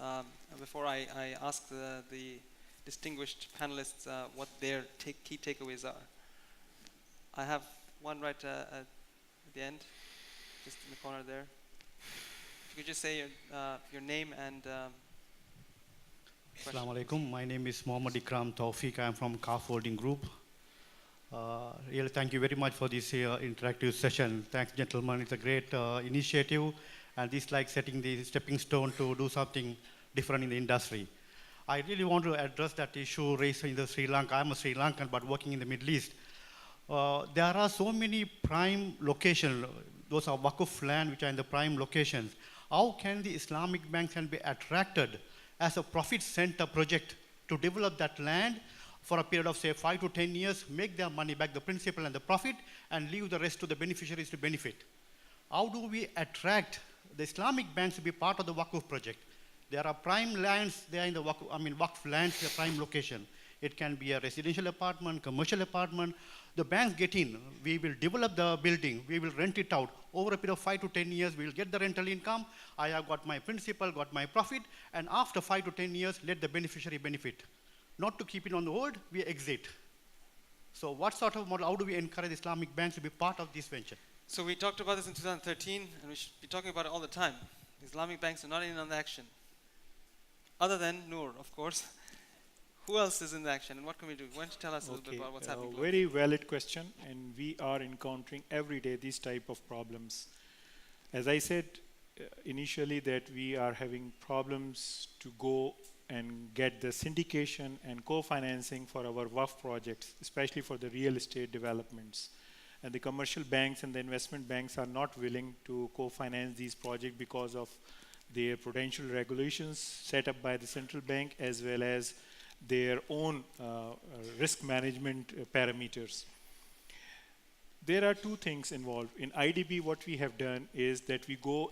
before I ask the distinguished panelists what their key takeaways are. I have one right at the end, just in the corner there. If you could just say your name and question. Assalamu alaikum. My name is Mohammad Ikram Tawfiq. I am from Awqaf Holding Group. Really, thank you very much for this interactive session. Thanks, gentlemen. It's a great initiative, and this is like setting the stepping stone to do something different in the industry. I really want to address that issue raised in the Sri Lanka. I'm a Sri Lankan, but working in the Middle East. There are so many prime locations. Those are Waqf land which are in the prime locations. How can the Islamic banks can be attracted as a profit center project to develop that land for a period of say 5 to 10 years, make their money back, the principal and the profit, and leave the rest to the beneficiaries to benefit? How do we attract the Islamic banks to be part of the Waqf project? There are prime lands there in the Waqf lands, the prime location. It can be a residential apartment, commercial apartment. The banks get in. We will develop the building. We will rent it out. Over a period of 5 to 10 years, we will get the rental income. I have got my principal, got my profit, and after 5 to 10 years, let the beneficiary benefit. Not to keep it on the hold, we exit. So what sort of model, how do we encourage Islamic banks to be part of this venture? So we talked about this in 2013, and we should be talking about it all the time. Islamic banks are not in on the action. Other than Noor, of course. Who else is in the action, and what can we do? Why don't you tell us a little bit about what's happening? Very valid question, and we are encountering every day these type of problems. As I said initially, that we are having problems to go and get the syndication and co-financing for our WAF projects, especially for the real estate developments. And the commercial banks and the investment banks are not willing to co-finance these projects because of their prudential regulations set up by the central bank, as well as their own risk management parameters. There are two things involved. In IDB, what we have done is that we go,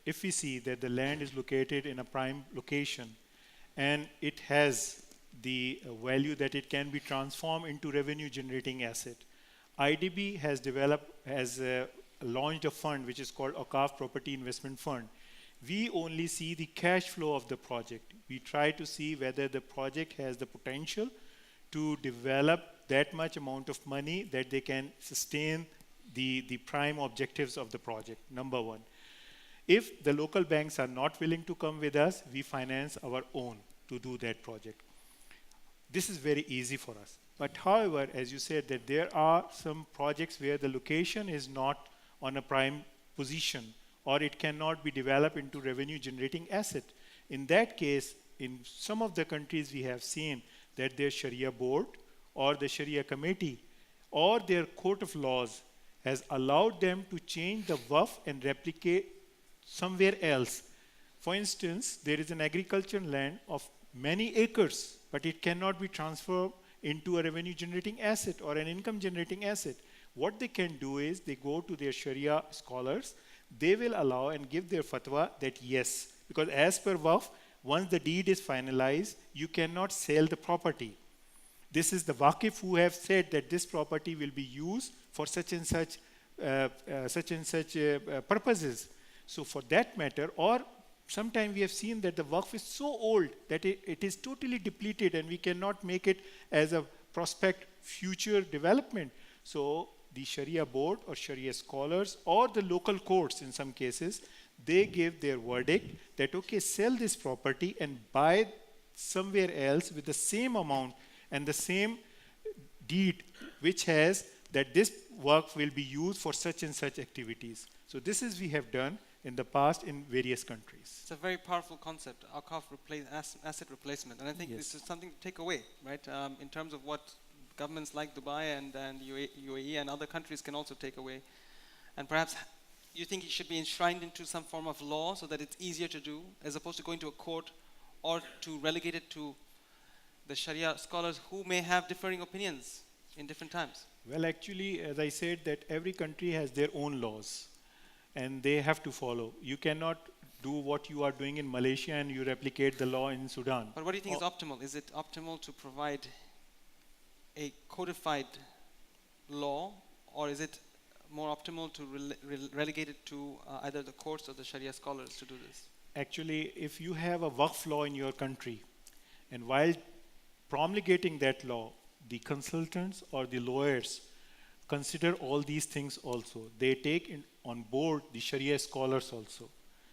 if we see that the land is located in a prime location, and it has the value that it can be transformed into revenue generating asset. IDB has launched a fund which is called Awqaf Property Investment Fund. We only see the cash flow of the project. We try to see whether the project has the potential to develop that much amount of money that they can sustain the prime objectives of the project, number one. If the local banks are not willing to come with us, we finance our own to do that project. This is very easy for us. But however, as you said, that there are some projects where the location is not on a prime position, or it cannot be developed into revenue generating asset. In that case, in some of the countries we have seen that their Sharia board or the Sharia committee or their court of laws has allowed them to change the WAF and replicate somewhere else. For instance, there is an agricultural land of many acres, but it cannot be transferred into a revenue generating asset or an income generating asset. What they can do is they go to their Sharia scholars, they will allow and give their fatwa that yes, because as per WAF, once the deed is finalized, you cannot sell the property. This is the Waqif who have said that this property will be used for such and such purposes. So for that matter, or sometimes we have seen that the Waqf is so old that it is totally depleted and we cannot make it as a prospect future development. So the Sharia board or Sharia scholars or the local courts in some cases, they give their verdict that, okay, sell this property and buy somewhere else with the same amount and the same deed, which has that this work will be used for such and such activities. So this is we have done in the past in various countries. It's a very powerful concept, Awqaf asset replacement. And I think this is something to take away, right? In terms of what governments like Dubai and UAE and other countries can also take away. And perhaps you think it should be enshrined into some form of law so that it's easier to do, as opposed to going to a court or to relegate it to the Sharia scholars who may have differing opinions in different times? Well, actually, as I said, that every country has their own laws and they have to follow. You cannot do what you are doing in Malaysia and you replicate the law in Sudan. But what do you think is optimal? Is it optimal to provide a codified law, or is it more optimal to relegate it to either the courts or the Sharia scholars to do this? Actually, if you have a Waqf law in your country, and while promulgating that law, the consultants or the lawyers consider all these things also. They take on board the Sharia scholars also.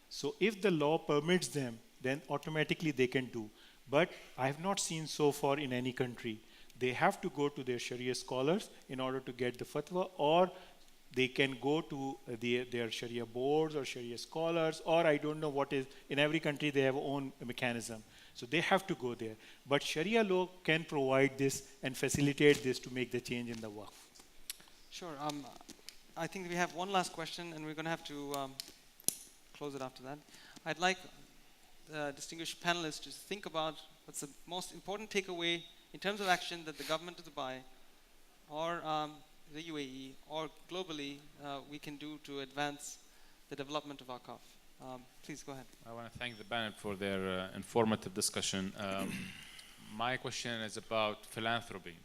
So if the law permits them, then automatically they can do. But I have not seen so far in any country. They have to go to their Sharia scholars in order to get the fatwa, or they can go to their Sharia boards or Sharia scholars, or I don't know what is, in every country they have own mechanism. So they have to go there. But Sharia law can provide this and facilitate this to make the change in the waqf. Sure. I think we have one last question, and we're going to have to close it after that. I'd like distinguished panelists to think about what's the most important takeaway in terms of action that the government of Dubai or the UAE or globally we can do to advance the development of Awqaf. Please go ahead. I want to thank the panel for their informative discussion. My question is about philanthropy.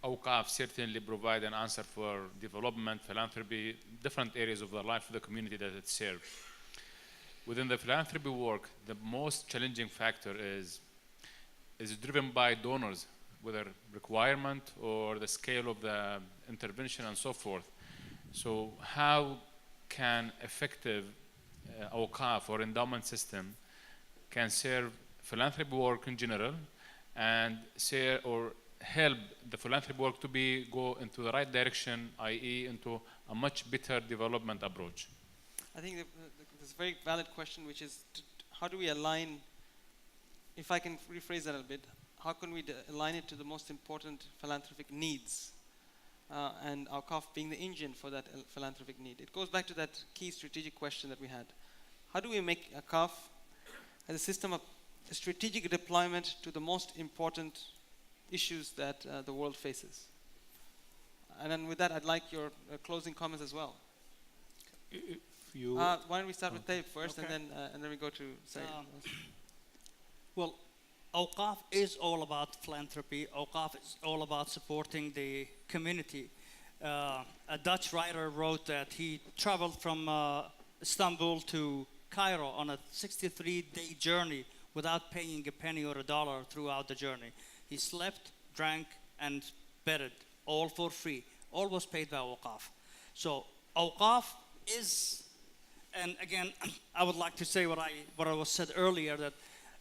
Awqaf certainly provide an answer for development, philanthropy, different areas of the life of the community that it serves. Within the philanthropy work, the most challenging factor is driven by donors, whether requirement or the scale of the intervention and so forth. So how can effective Awqaf or endowment system can serve philanthropy work in general and help the philanthropy work to go into the right direction, i.e. into a much better development approach? I think there's a very valid question, which is how do we align, if I can rephrase that a bit, how can we align it to the most important philanthropic needs and Awqaf being the engine for that philanthropic need? It goes back to that key strategic question that we had. How do we make Awqaf as a system of strategic deployment to the most important issues that the world faces? And then with that, I'd like your closing comments as well. Why don't we start with Tayyip first, Okay. and then we go to Saeed. Well, Awqaf is all about philanthropy. Awqaf is all about supporting the community. A Dutch writer wrote that he traveled from Istanbul to Cairo on a 63-day journey without paying a penny or a dollar throughout the journey. He slept, drank, and bedded, all for free. All was paid by Awqaf. So Awqaf is, and again, I would like to say what was said earlier, that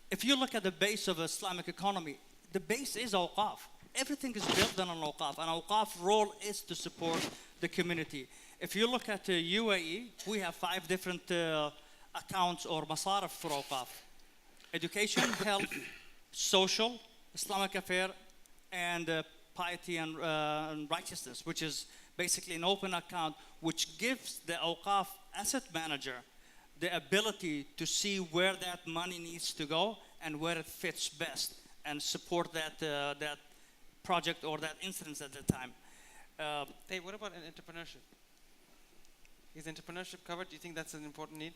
if you look at the base of the Islamic economy, the base is Awqaf. Everything is built on Awqaf, and Awqaf's role is to support the community. If you look at the UAE, we have 5 different accounts or masarif for Awqaf: education, health, social, Islamic affair, and piety and righteousness, which is basically an open account which gives the Awqaf asset manager the ability to see where that money needs to go and where it fits best and support that project or that instance at the time. Hey, what about entrepreneurship? Is entrepreneurship covered? Do you think that's an important need?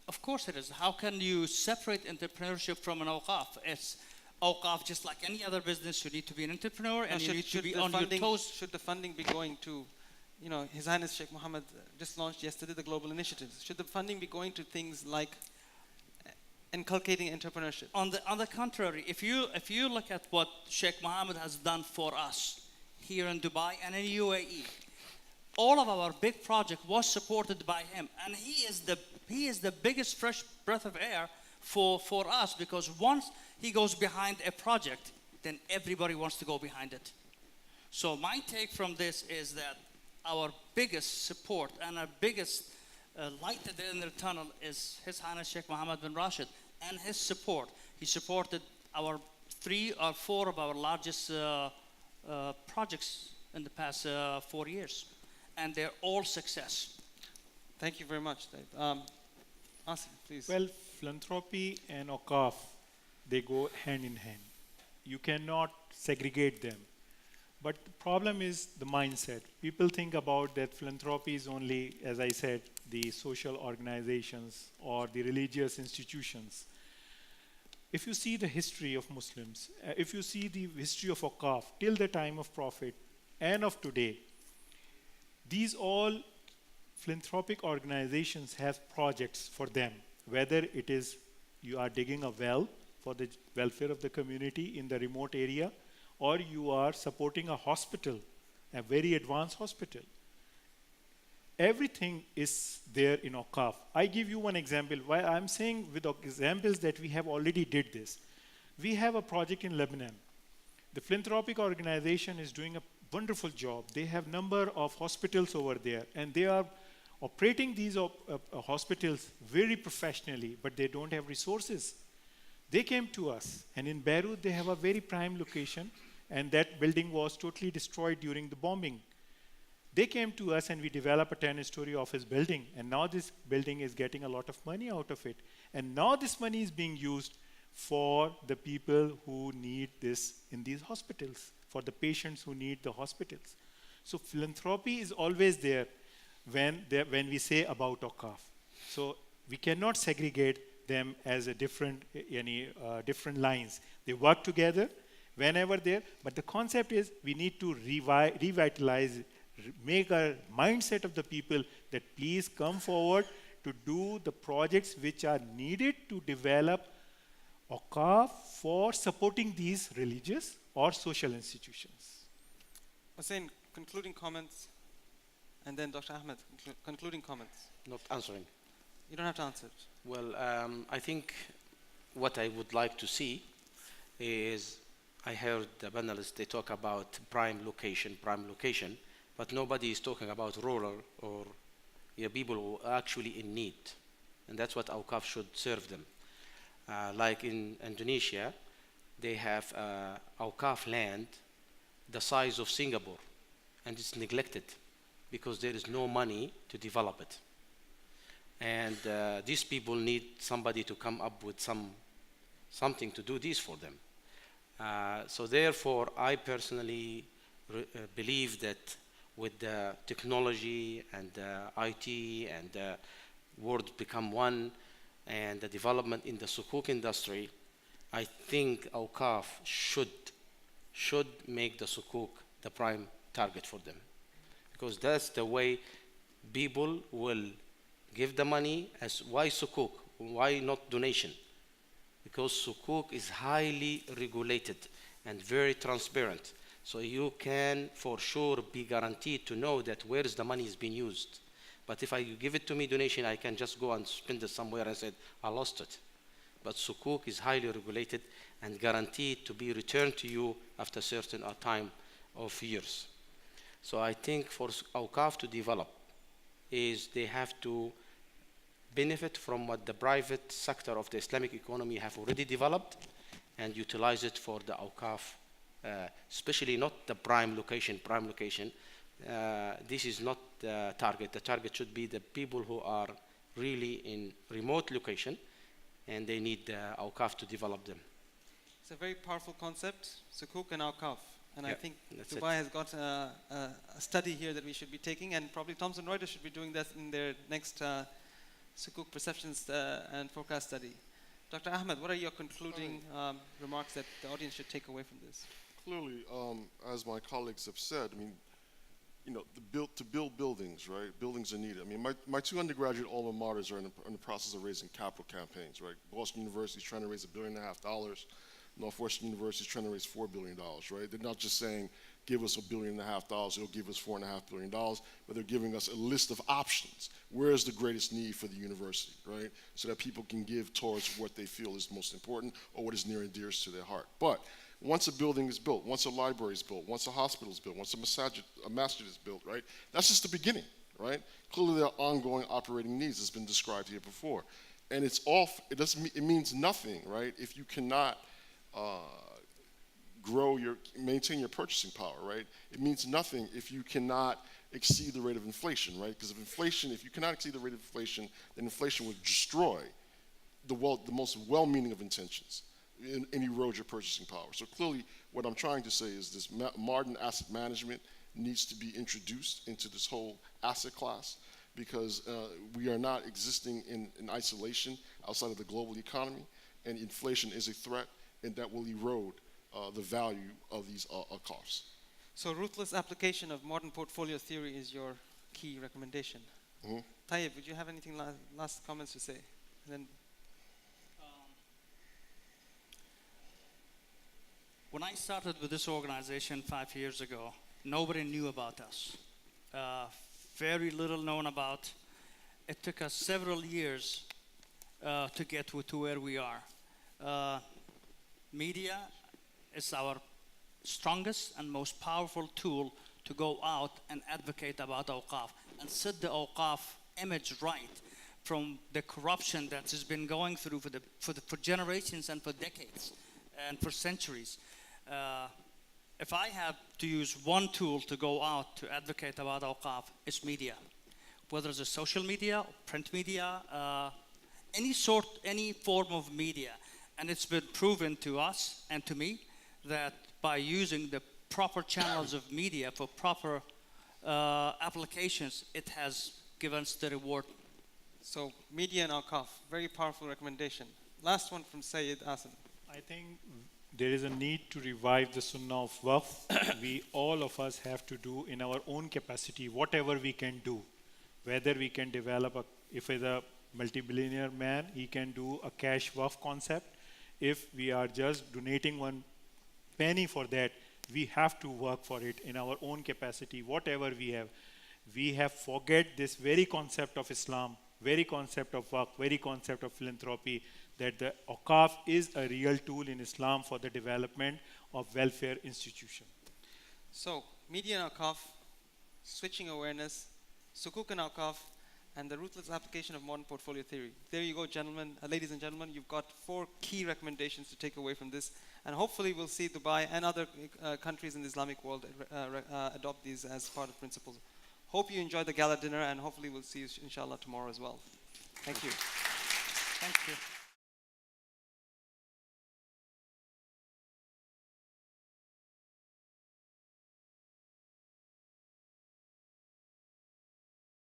Of course it is. How can you separate entrepreneurship from an Awqaf? It's Awqaf, just like any other business, you need to be an entrepreneur and you need to be on your toes. Should the funding be going to, His Highness Sheikh Mohammed just launched yesterday the global initiatives. Should the funding be going to things like inculcating entrepreneurship? On the contrary, if you look at what Sheikh Mohammed has done for us here in Dubai and in UAE, all of our big project was supported by him, and he is the biggest fresh breath of air for us, because once he goes behind a project, then everybody wants to go behind it. So my take from this is that our biggest support and our biggest light at the end of the tunnel is His Highness Sheikh Mohammed bin Rashid and his support. He supported our 3 or 4 of our largest projects in the past 4 years, and they're all success. Thank you very much, Dave. Asif, please. Well, philanthropy and Awqaf, they go hand in hand. You cannot segregate them. But the problem is the mindset. People think about that philanthropy is only, as I said, the social organizations or the religious institutions. If you see the history of Muslims, if you see the history of Awqaf till the time of Prophet and of today, these all philanthropic organizations have projects for them, whether it is you are digging a well for the welfare of the community in the remote area, or you are supporting a hospital, a very advanced hospital. Everything is there in Awqaf. I give you one example. Why I'm saying with examples that we have already did this. We have a project in Lebanon. The philanthropic organization is doing a wonderful job. They have number of hospitals over there, and they are operating these hospitals very professionally, but they don't have resources. They came to us, and in Beirut, they have a very prime location, and that building was totally destroyed during the bombing. They came to us, and we developed a 10-story office building, and now this building is getting a lot of money out of it. And now this money is being used for the people who need this in these hospitals, for the patients who need the hospitals. So philanthropy is always there when we say about Awqaf. So we cannot segregate them as a different lines. They work together whenever there, but the concept is we need to revitalize, make a mindset of the people that please come forward to do the projects which are needed to develop Awqaf for supporting these religious or social institutions. Hussein, concluding comments, and then Dr. Ahmed, concluding comments. Not answering. You don't have to answer it. Well, I think what I would like to see is, I heard the panelists, they talk about prime location, but nobody is talking about rural or people who are actually in need. And that's what Awqaf should serve them. Like in Indonesia, they have Awqaf land the size of Singapore, and it's neglected because there is no money to develop it. And these people need somebody to come up with something to do this for them. So therefore, I personally believe that with the technology and IT and the world become one, and the development in the sukuk industry, I think Awqaf should make the sukuk the prime target for them. Because that's the way people will give the money. As why sukuk? Why not donation? Because sukuk is highly regulated and very transparent. So you can for sure be guaranteed to know that where is the money is being used. But if you give it to me donation, I can just go and spend it somewhere and say, I lost it. But sukuk is highly regulated and guaranteed to be returned to you after a certain time of years. So I think for Awqaf to develop is they have to benefit from what the private sector of the Islamic economy have already developed and utilize it for the Awqaf, especially not the prime location. This is not the target. The target should be the people who are really in remote location and they need the Awqaf to develop them. It's a very powerful concept, sukuk and Awqaf. And I think that's Dubai has got a study here that we should be taking, and probably Thomson Reuters should be doing that in their next sukuk perceptions and forecast study. Dr. Ahmed, what are your concluding remarks that the audience should take away from this? Clearly, as my colleagues have said, I mean, to build buildings, right? Buildings are needed. I mean, my two undergraduate alma maters are in the process of raising capital campaigns, right? Boston University is trying to raise $1.5 billion. Northwestern University is trying to raise $4 billion, right? They're not just saying, give us $1.5 billion, it'll give us $4.5 billion, but they're giving us a list of options. Where is the greatest need for the university, right? So that people can give towards what they feel is most important or what is near and dearest to their heart. But once a building is built, once a library is built, once a hospital is built, once a masjid is built, right? That's just the beginning, right? Clearly there are ongoing operating needs that's been described here before. And it means nothing, right? If you cannot maintain your purchasing power, right? It means nothing if you cannot exceed the rate of inflation, right? Because if you cannot exceed the rate of inflation, then inflation will destroy the most well-meaning of intentions and erode your purchasing power. So clearly, what I'm trying to say is this modern asset management needs to be introduced into this whole asset class, because we are not existing in isolation outside of the global economy, and inflation is a threat, and that will erode the value of these Awqafs. So ruthless application of modern portfolio theory is your key recommendation. Mm-hmm. Tayyib, would you have anything last comments to say? And then when I started with this organization 5 years ago, nobody knew about us. Very little known about. It took us several years to get to where we are. media is our strongest and most powerful tool to go out and advocate about Awqaf and set the Awqaf image right from the corruption that has been going through for generations and for decades and for centuries. If I have to use one tool to go out to advocate about Awqaf, it's media. Whether it's a social media, print media, any form of media. And it's been proven to us and to me that by using the proper channels of media for proper applications, it has given us the reward. So media and Awqaf, very powerful recommendation. Last one from Sayyid Asim. I think there is a need to revive the Sunnah of Waqf. We, all of us, have to do in our own capacity whatever we can do. Whether we can develop if it's a multi-billionaire man, he can do a cash Waqf concept. If we are just donating one penny for that, we have to work for it in our own capacity, whatever we have. We have forget this very concept of Islam, very concept of Waqf, very concept of philanthropy, that the Awqaf is a real tool in Islam for the development of welfare institution. So, media and Awqaf, switching awareness, Sukuk and Awqaf, and the ruthless application of modern portfolio theory. There you go, gentlemen, ladies and gentlemen. You've got 4 key recommendations to take away from this, and hopefully we'll see Dubai and other countries in the Islamic world adopt these as part of principles. Hope you enjoyed the gala dinner, and hopefully we'll see you, inshallah, tomorrow as well. Thank you. Thank you.